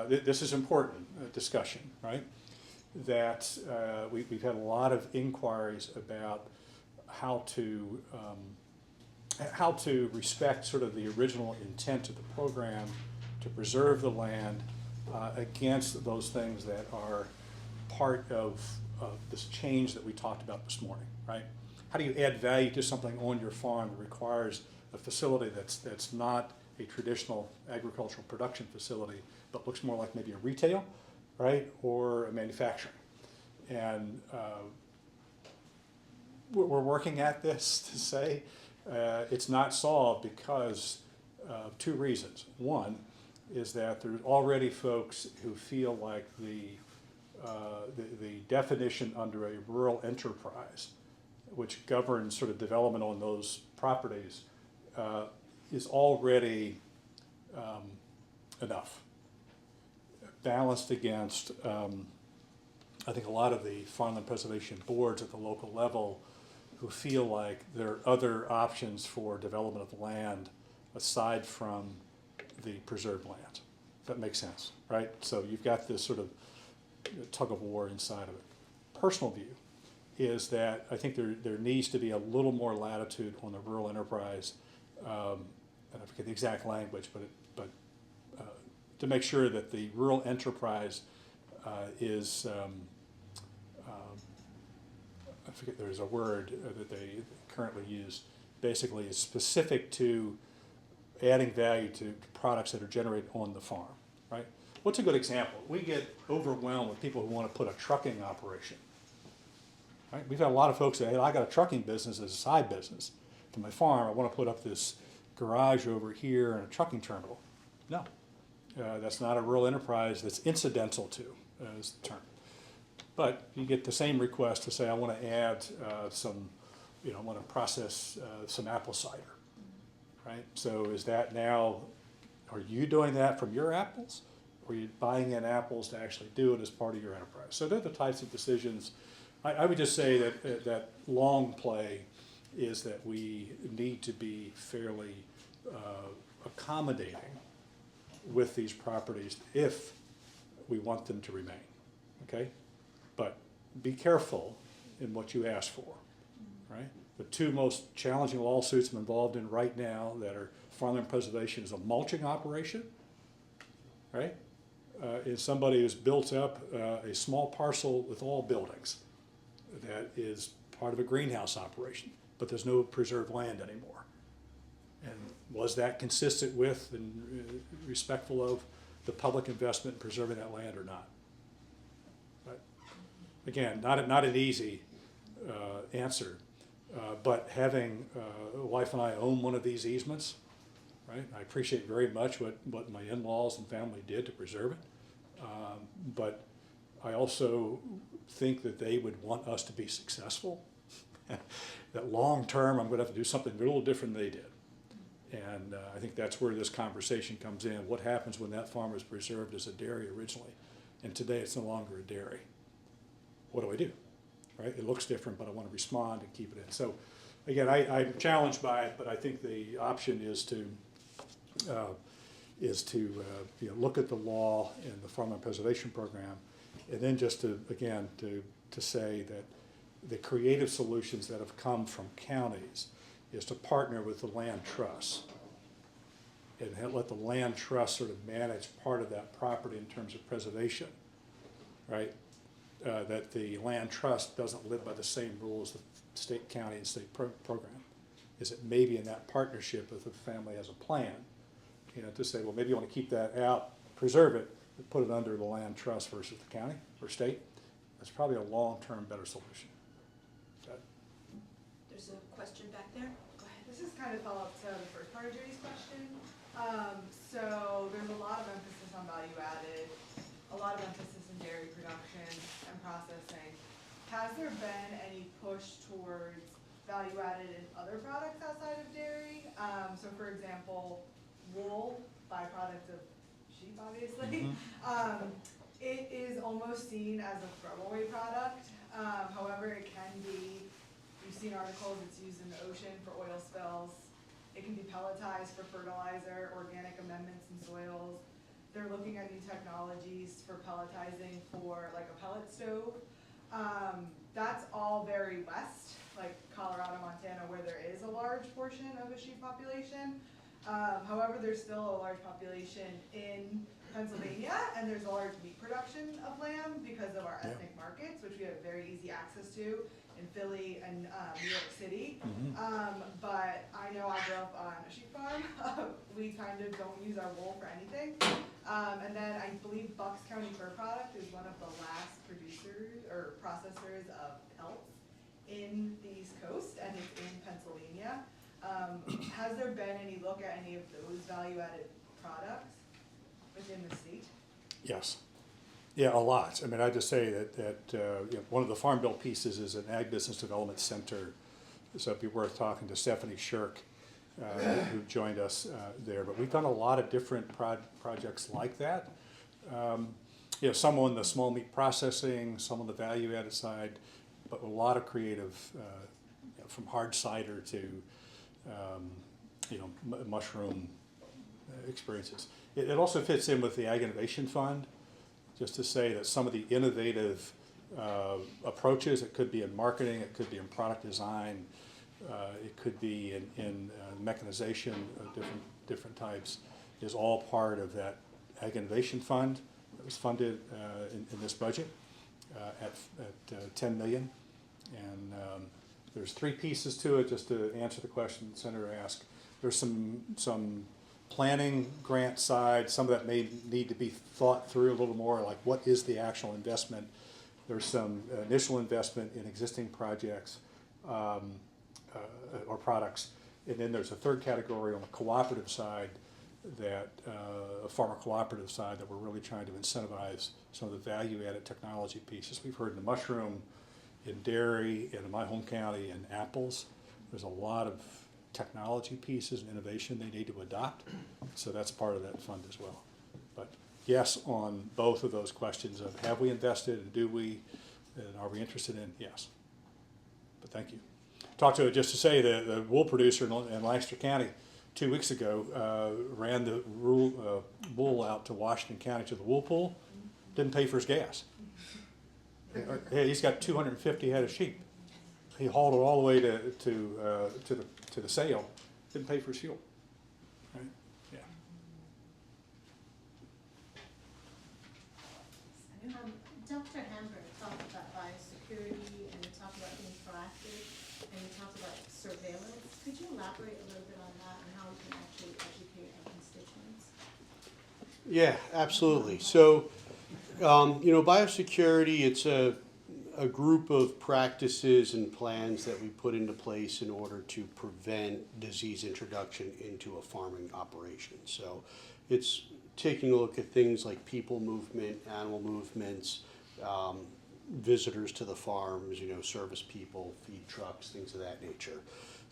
this is important discussion, right? That we've had a lot of inquiries about how to respect sort of the original intent of the program, to preserve the land against those things that are part of this change that we talked about this morning, right? How do you add value to something on your farm that requires a facility that's not a traditional agricultural production facility, but looks more like maybe a retail, right, or a manufacturing? And we're working at this to say it's not solved because of two reasons. One is that there's already folks who feel like the definition under a rural enterprise, which governs sort of development on those properties, is already enough, balanced against I think a lot of the farmland preservation boards at the local level who feel like there are other options for development of the land aside from the preserved land. If that makes sense, right? So you've got this sort of tug of war inside of it. Personal view is that I think there needs to be a little more latitude on the rural enterprise, and I forget the exact language, but to make sure that the rural enterprise is, I forget, there's a word that they currently use, basically is specific to adding value to products that are generated on the farm, right? What's a good example? We get overwhelmed with people who want to put a trucking operation, right? We've had a lot of folks say, hey, I got a trucking business as a side business to my farm. I want to put up this garage over here and a trucking terminal. No, that's not a rural enterprise. That's incidental to, is the term. But you get the same request to say, I want to add some, I want to process some apple cider, right? So is that now, are you doing that from your apples? Or are you buying in apples to actually do it as part of your enterprise? So they're the types of decisions. I would just say that long play is that we need to be fairly accommodating with these properties if we want them to remain, okay? But be careful in what you ask for, right? The two most challenging lawsuits I'm involved in right now that are farmland preservation is a mulching operation, right? Is somebody who's built up a small parcel with all buildings that is part of a greenhouse operation, but there's no preserved land anymore. And was that consistent with and respectful of the public investment in preserving that land or not? But again, not an easy answer, but having wife and I own one of these easements, right? I appreciate very much what my in-laws and family did to preserve it. But I also think that they would want us to be successful. That long term, I'm going to have to do something a little different than they did. And I think that's where this conversation comes in. What happens when that farm was preserved as a dairy originally, and today it's no longer a dairy? What do I do? Right? It looks different, but I want to respond and keep it in. So again, I'm challenged by it, but I think the option is to look at the law and the farmland preservation program, and then just to say that the creative solutions that have come from counties is to partner with the land trust and let the land trust sort of manage part of that property in terms of preservation, right? That the land trust doesn't live by the same rules the state, county, and state program. Is it maybe in that partnership if the family has a plan to say, well, maybe you want to keep that out, preserve it, but put it under the land trust versus the county or state. That's probably a long-term better solution. There's a question back there. Go ahead. This is kind of follow up to the first part of Judy's question. So there's a lot of emphasis on value added, a lot of emphasis in dairy production and processing. Has there been any push towards value added in other products outside of dairy? So for example, wool, byproduct of sheep, obviously. It is almost seen as a throwaway product. However, it can be, you've seen articles, it's used in the ocean for oil spills. It can be pelletized for fertilizer, organic amendments in soils. They're looking at new technologies for pelletizing for like a pellet stove. That's all very west, like Colorado, Montana, where there is a large portion of a sheep population. However, there's still a large population in Pennsylvania, and there's a large meat production of lamb because of our ethnic markets, which we have very easy access to in Philly and New York City. But I know I grew up on a sheep farm. We kind of don't use our wool for anything. And then I believe Berks County Fur Product is one of the last producers or processors of pelts in the East Coast, and it's in Pennsylvania. Has there been any look at any of those value-added products within the state? Yes. Yeah, a lot. I mean, I just say that one of the Farm Bill pieces is an Ag Business Development Center. So it'd be worth talking to Stephanie Shirk, who joined us there. But we've done a lot of different projects like that. Some on the small meat processing, some on the value-added side, but a lot of creative, from hard cider to mushroom experiences. It also fits in with the Ag Innovation Fund, just to say that some of the innovative approaches, it could be in marketing, it could be in product design, it could be in mechanization of different types, is all part of that Ag Innovation Fund that was funded in this budget at $10 million. And there's three pieces to it, just to answer the question the Senator asked. There's some planning grant side, some of that may need to be thought through a little more, like what is the actual investment. There's some initial investment in existing projects or products. And then there's a third category on the cooperative side, that a farmer cooperative side, that we're really trying to incentivize some of the value-added technology pieces. We've heard in the mushroom, in dairy, and in my home county, in apples, there's a lot of technology pieces and innovation they need to adopt. So that's part of that fund as well. But yes, on both of those questions of have we invested and do we, and are we interested in? Yes. But thank you. Talked to just to say the wool producer in Lancaster County 2 weeks ago ran the wool out to Washington County to the wool pool, didn't pay for his gas. He's got 250 head of sheep. He hauled it all the way to the sale, didn't pay for his fuel. Right? Yeah. Dr. Hamberg talked about biosecurity, and he talked about being proactive, and he talked about surveillance. Could you elaborate a little bit on that and how we can actually educate our constituents? Yeah, absolutely. So, biosecurity, it's a group of practices and plans that we put into place in order to prevent disease introduction into a farming operation. So it's taking a look at things like people movement, animal movements, visitors to the farms, service people, feed trucks, things of that nature.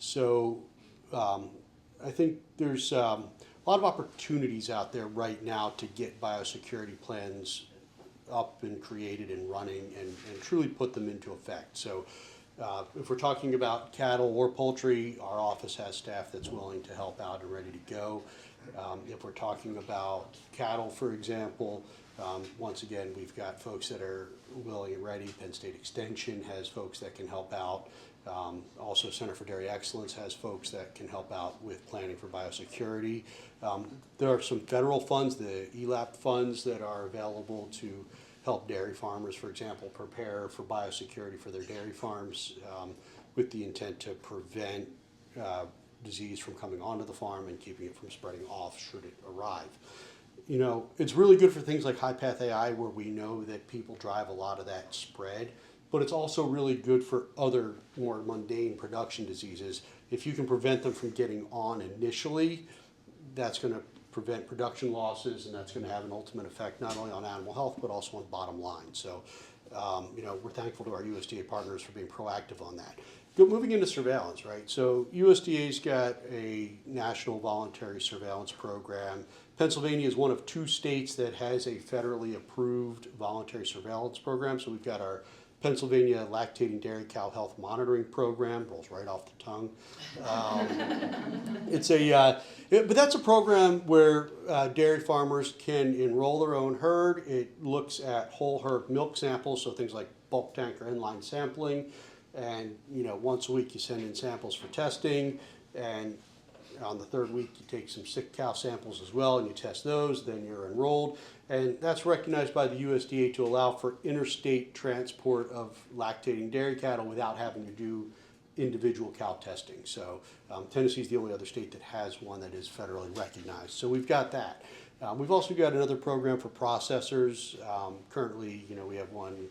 So I think there's a lot of opportunities out there right now to get biosecurity plans up and created and running and truly put them into effect. So if we're talking about cattle or poultry, our office has staff that's willing to help out and ready to go. If we're talking about cattle, for example, once again, we've got folks that are willing and ready. Penn State Extension has folks that can help out. Also, Center for Dairy Excellence has folks that can help out with planning for biosecurity. There are some federal funds, the ELAP funds, that are available to help dairy farmers, for example, prepare for biosecurity for their dairy farms with the intent to prevent disease from coming onto the farm and keeping it from spreading off should it arrive. You know, it's really good for things like high path AI where we know that people drive a lot of that spread, but it's also really good for other more mundane production diseases. If you can prevent them from getting on initially, that's going to prevent production losses, and that's going to have an ultimate effect not only on animal health but also on bottom line. So, you know, we're thankful to our USDA partners for being proactive on that. But moving into surveillance, right? So USDA's got a national voluntary surveillance program. Pennsylvania is one of 2 states that has a federally approved voluntary surveillance program. So we've got our Pennsylvania Lactating Dairy Cow Health Monitoring Program, rolls right off the tongue. But that's a program where dairy farmers can enroll their own herd. It looks at whole herd milk samples, so things like bulk tank or inline sampling. And, you know, once a week you send in samples for testing, and on the 3rd week you take some sick cow samples as well and you test those, then you're enrolled. And that's recognized by the USDA to allow for interstate transport of lactating dairy cattle without having to do individual cow testing. So Tennessee is the only other state that has one that is federally recognized. So we've got that. We've also got another program for processors. Currently, you know, we have one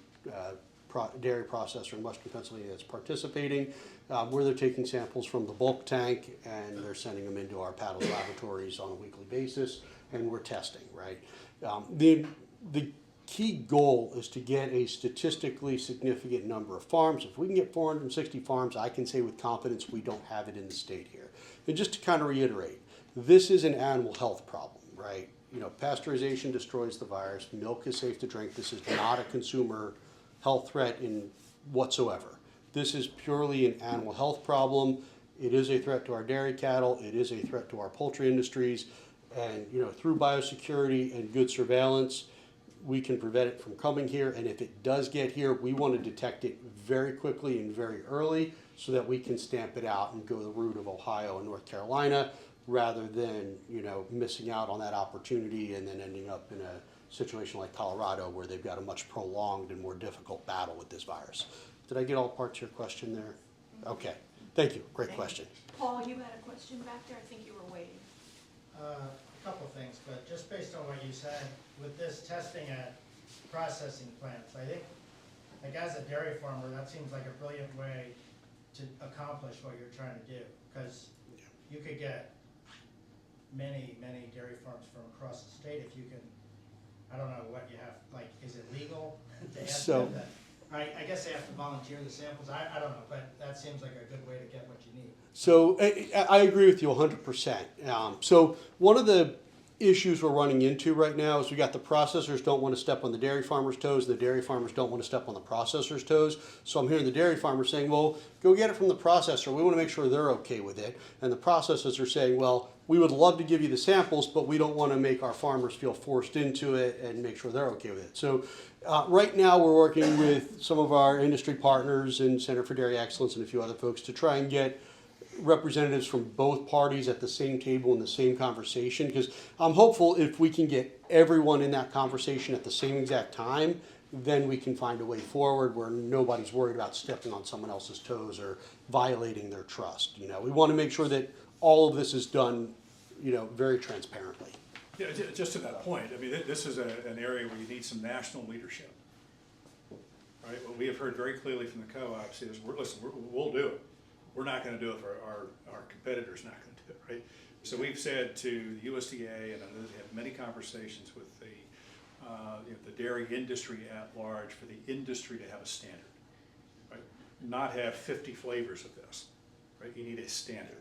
dairy processor in Western Pennsylvania that's participating, where they're taking samples from the bulk tank and they're sending them into our paddle laboratories on a weekly basis, and we're testing, right? The key goal is to get a statistically significant number of farms. If we can get 460 farms, I can say with confidence we don't have it in the state here. And just to kind of reiterate, this is an animal health problem, right? You know, pasteurization destroys the virus. Milk is safe to drink. This is not a consumer health threat in whatsoever. This is purely an animal health problem. It is a threat to our dairy cattle. It is a threat to our poultry industries. And, you know, through biosecurity and good surveillance, we can prevent it from coming here. And if it does get here, we want to detect it very quickly and very early so that we can stamp it out and go the route of Ohio and North Carolina, rather than, you know, missing out on that opportunity and then ending up in a situation like Colorado where they've got a much prolonged and more difficult battle with this virus. Did I get all parts of your question there? Okay, thank you, great question. Paul, you had a question back there? I think you were waiting. A couple things, but just based on what you said, with this testing at processing plants, I think, like as a dairy farmer, that seems like a brilliant way to accomplish what you're trying to do, because you could get many, many dairy farms from across the state if you can. I don't know what you have, like, is it legal to ask them that? I guess they have to volunteer the samples, I don't know, but that seems like a good way to get what you need. So I agree with you 100%. So one of the issues we're running into right now is we got the processors don't want to step on the dairy farmers' toes, the dairy farmers don't want to step on the processors' toes. So I'm hearing the dairy farmers saying, well, go get it from the processor, we want to make sure they're okay with it. And the processors are saying, well, we would love to give you the samples, but we don't want to make our farmers feel forced into it and make sure they're okay with it. So right now we're working with some of our industry partners and Center for Dairy Excellence and a few other folks to try and get representatives from both parties at the same table in the same conversation, because I'm hopeful if we can get everyone in that conversation at the same exact time, then we can find a way forward where nobody's worried about stepping on someone else's toes or violating their trust. You know, we want to make sure that all of this is done, you know, very transparently. Yeah, just to that point, I mean, this is an area where you need some national leadership, right? What we have heard very clearly from the co-ops is, we'll do it. We're not going to do it for our competitors, not going to do it, right? So we've said to the USDA, and I've had many conversations with the the dairy industry at large, for the industry to have a standard, right? Not have 50 flavors of this, right? You need a standard.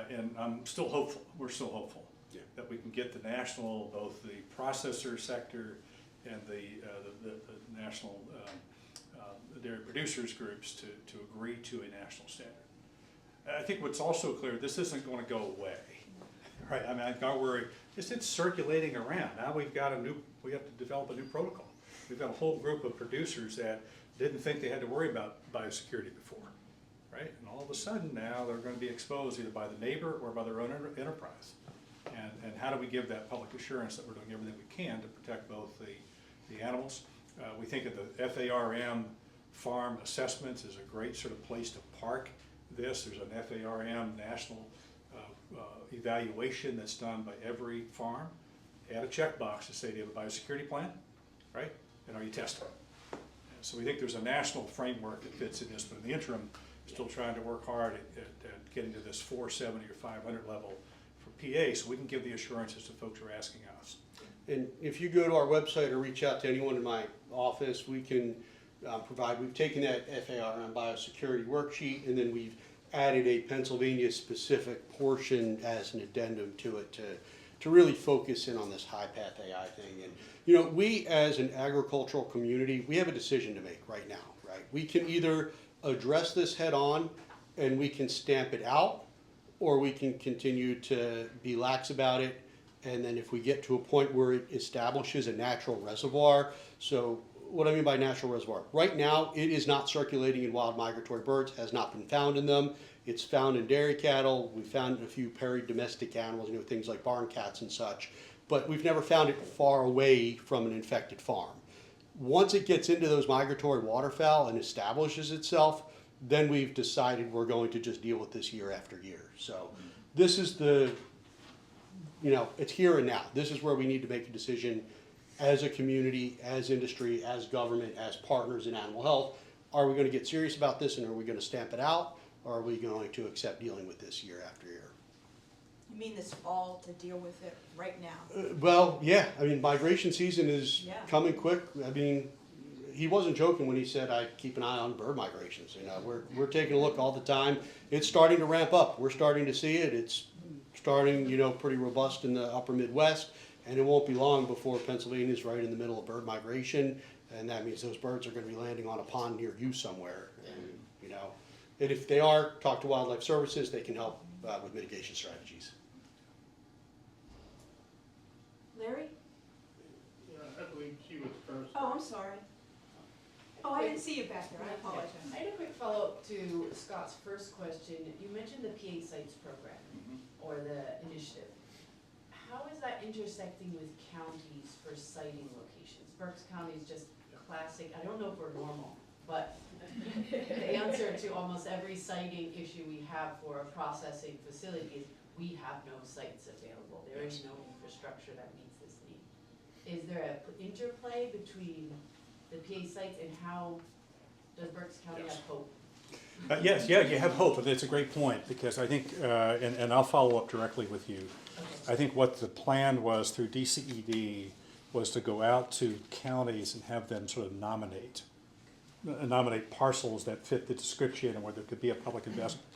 And I'm still hopeful, we're still hopeful, that we can get the national, both the processor sector and the national dairy producers groups to agree to a national standard. I think what's also clear, this isn't going to go away, right? I mean, I got worried, it's circulating around. Now we have to develop a new protocol. We've got a whole group of producers that didn't think they had to worry about biosecurity before, right? And all of a sudden now they're going to be exposed either by the neighbor or by their own enterprise. And how do we give that public assurance that we're doing everything we can to protect both the animals? We think of the FARM farm assessments is a great sort of place to park this. There's an FARM national evaluation that's done by every farm. Add a checkbox to say, do you have a biosecurity plan, right? And are you testing? So we think there's a national framework that fits in this, but in the interim, still trying to work hard at getting to this 470 or 500 level for PA, so we can give the assurances to folks who are asking us. And if you go to our website or reach out to anyone in my office, we can provide, we've taken that FARM biosecurity worksheet, and then we've added a Pennsylvania specific portion as an addendum to it to really focus in on this high path AI thing. And you know, we as an agricultural community, we have a decision to make right now, right? We can either address this head on and we can stamp it out, or we can continue to be lax about it. And then if we get to a point where it establishes a natural reservoir, so what I mean by natural reservoir, right now it is not circulating in wild migratory birds, has not been found in them. It's found in dairy cattle. We found a few peri-domestic animals, you know, things like barn cats and such, but we've never found it far away from an infected farm. Once it gets into those migratory waterfowl and establishes itself, then we've decided we're going to just deal with this year after year. So this is the, you know, it's here and now. This is where we need to make a decision as a community, as industry, as government, as partners in animal health. Are we going to get serious about this, and are we going to stamp it out, or are we going to accept dealing with this year after year? You mean this fall to deal with it right now? Well, yeah. I mean, migration season is Yeah. coming quick. I mean, he wasn't joking when he said I keep an eye on bird migrations. You know, we're taking a look all the time. It's starting to ramp up. We're starting to see it. It's starting, you know, pretty robust in the upper Midwest, and it won't be long before Pennsylvania's right in the middle of bird migration, and that means those birds are going to be landing on a pond near you somewhere. And, you know, and if they are, talk to Wildlife Services. They can help with mitigation strategies. Larry? Yeah, I believe she was first. Oh, I'm sorry. Oh, I didn't see you back there, I apologize. I had a quick follow-up to Scott's first question. You mentioned the PA Sites program, or the initiative. How is that intersecting with counties for siting locations? Berks County is just classic, I don't know if we're normal, but the answer to almost every siting issue we have for a processing facility is we have no sites available. There is no infrastructure that meets this need. Is there an interplay between the PA sites, and how does Berks County have hope? Yes, yeah, you have hope, and it's a great point, because I think, and I'll follow up directly with you. Okay. I think what the plan was through DCED was to go out to counties and have them sort of nominate parcels that fit the description and where there could be a public investment.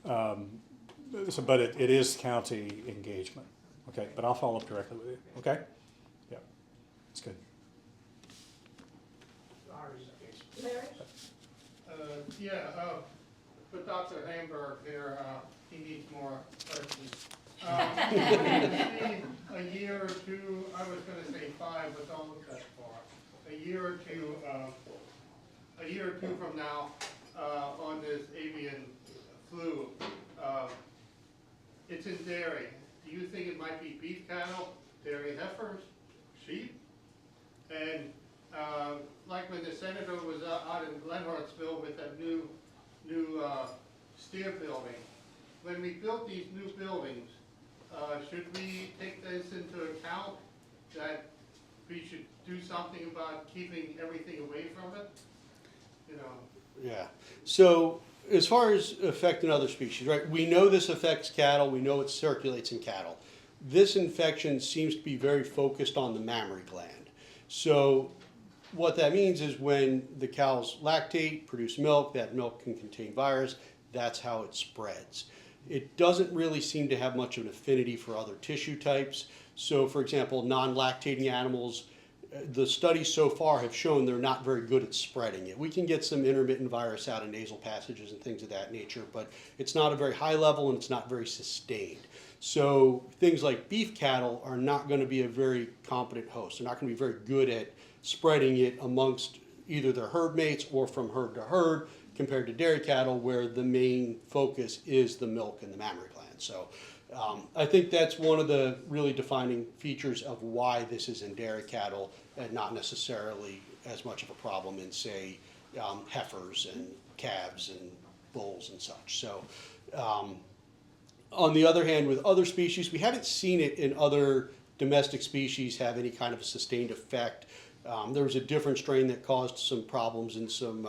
But it is county engagement, okay? But I'll follow up directly with you, okay? Yeah, that's good. Larry? For Dr. Hamberg here, he needs more questions. A year or two, I was gonna say 5, but don't look that far. A year or two from now, on this avian flu, it's in dairy. Do you think it might be beef cattle, dairy heifers, sheep? And like when the senator was out in Glenhartsville with that new steer building, when we built these new buildings, should we take this into account, that we should do something about keeping everything away from it? You know. Yeah. So as far as affecting other species, right? We know this affects cattle. We know it circulates in cattle. This infection seems to be very focused on the mammary gland. So what that means is when the cows lactate, produce milk, that milk can contain virus. That's how it spreads. It doesn't really seem to have much of an affinity for other tissue types. So for example, non-lactating animals, the studies so far have shown they're not very good at spreading it. We can get some intermittent virus out of nasal passages and things of that nature, but it's not a very high level and it's not very sustained. So things like beef cattle are not going to be a very competent host. They're not going to be very good at spreading it amongst either their herd mates or from herd to herd, compared to dairy cattle, where the main focus is the milk and the mammary gland. So I think that's one of the really defining features of why this is in dairy cattle and not necessarily as much of a problem in, say, heifers and calves and bulls and such. So, on the other hand, with other species, we haven't seen it in other domestic species have any kind of sustained effect. There was a different strain that caused some problems in some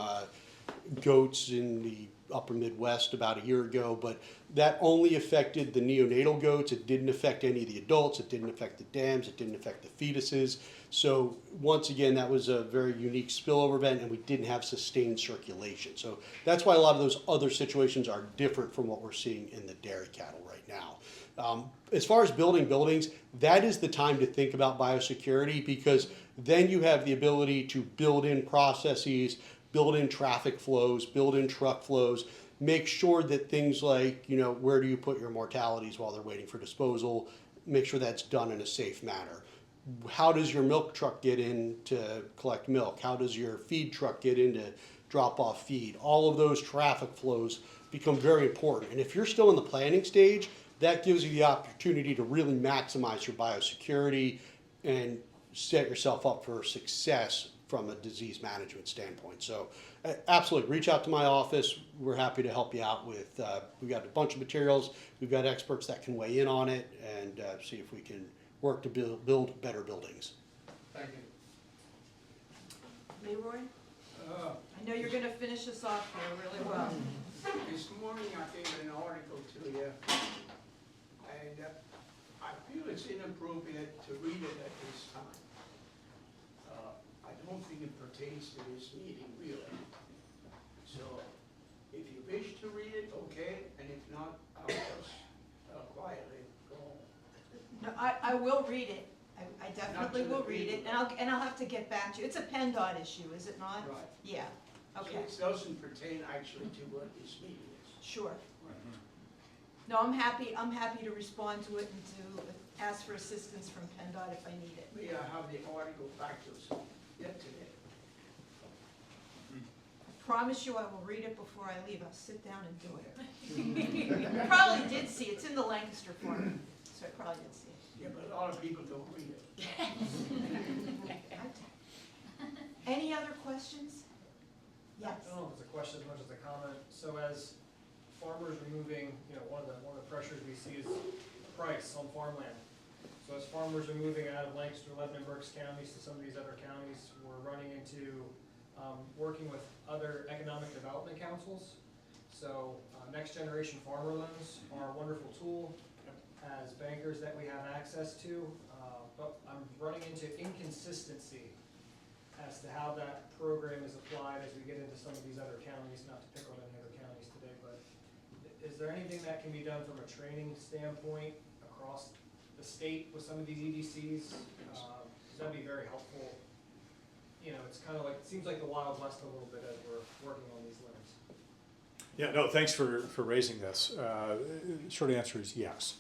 goats in the upper Midwest about a year ago, but that only affected the neonatal goats. It didn't affect any of the adults. It didn't affect the dams. It didn't affect the fetuses. So once again, that was a very unique spillover event, and we didn't have sustained circulation. So that's why a lot of those other situations are different from what we're seeing in the dairy cattle right now. As far as building buildings, that is the time to think about biosecurity, because then you have the ability to build in processes, build in traffic flows, build in truck flows, make sure that things like, where do you put your mortalities while they're waiting for disposal, make sure that's done in a safe manner. How does your milk truck get in to collect milk? How does your feed truck get in to drop off feed? All of those traffic flows become very important. And if you're still in the planning stage, that gives you the opportunity to really maximize your biosecurity and set yourself up for success from a disease management standpoint. So absolutely, reach out to my office. We're happy to help you out with, we've got a bunch of materials. We've got experts that can weigh in on it and see if we can work to build better buildings. Thank you. Leroy? I know you're gonna finish us off here really well. This morning I gave an article to you, and I feel it's inappropriate to read it at this time. I don't think it pertains to this meeting, really. So, if you wish to read it, okay, and if not, I'll just quietly go home. No, I will read it. I definitely will read it, and I'll have to get back to you. It's a PennDOT issue, is it not? Right. Yeah, okay, So it doesn't pertain actually to what this meeting is. sure. No, I'm happy to respond to it and to ask for assistance from PennDOT if I need it. May I have the article back to us yet today? I promise you I will read it before I leave. I'll sit down and do it. You probably did see it. It's in the Lancaster form, so I probably did see it. Yeah, but a lot of people don't read it. Any other questions? Yes. I don't know if it's a question as much as a comment. So as farmers are moving, one of the pressures we see is the price on farmland. So as farmers are moving out of Lancaster, Lebanon, Berks counties to some of these other counties, we're running into working with other economic development councils. So Next Generation Farmer Loans are a wonderful tool as bankers that we have access to, but I'm running into inconsistency as to how that program is applied as we get into some of these other counties, not to pick on any other counties today, but is there anything that can be done from a training standpoint across the state with some of these EDCs? That'd be very helpful. It's kind of like, it seems like the Wild West a little bit as we're working on these limits. Yeah, no, thanks for raising this. Short answer is yes.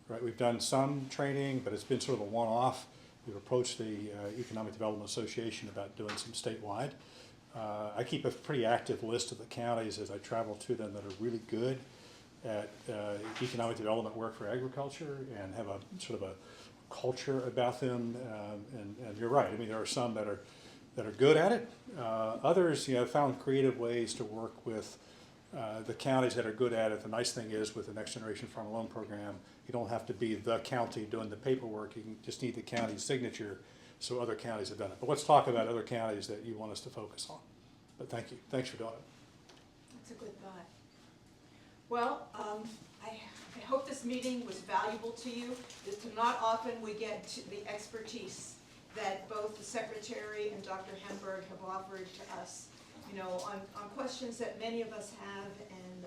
Right, we've done some training, but it's been sort of a one-off. We've approached the Economic Development Association about doing some statewide. I keep a pretty active list of the counties as I travel to them that are really good at economic development work for agriculture and have a sort of a culture about them. And you're right. I mean, there are some that are good at it. Others, found creative ways to work with the counties that are good at it. The nice thing is with the Next Generation Farm Loan Program, you don't have to be the county doing the paperwork. You just need the county's signature, so other counties have done it. But let's talk about other counties that you want us to focus on. But thank you. Thanks for doing it. That's a good thought. Well, I hope this meeting was valuable to you. It's not often we get to the expertise that both the Secretary and Dr. Hamberg have offered to us, on questions that many of us have. And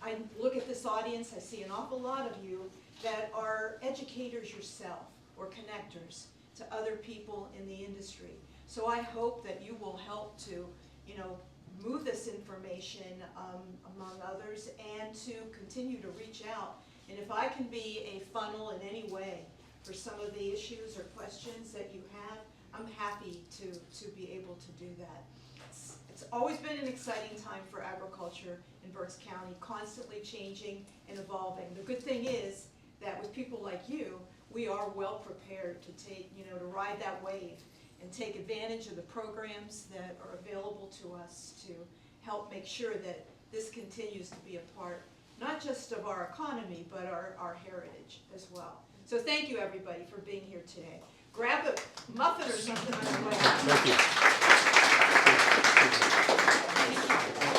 I look at this audience, I see an awful lot of you that are educators yourself or connectors to other people in the industry. So I hope that you will help to, move this information among others and to continue to reach out. And if I can be a funnel in any way for some of the issues or questions that you have, I'm happy to be able to do that. It's always been an exciting time for agriculture in Berks County, constantly changing and evolving. The good thing is that with people like you, we are well prepared to take, to ride that wave and take advantage of the programs that are available to us to help make sure that this continues to be a part, not just of our economy, but our heritage as well. So thank you, everybody, for being here today. Grab a muffin or something on your way out. Thank you.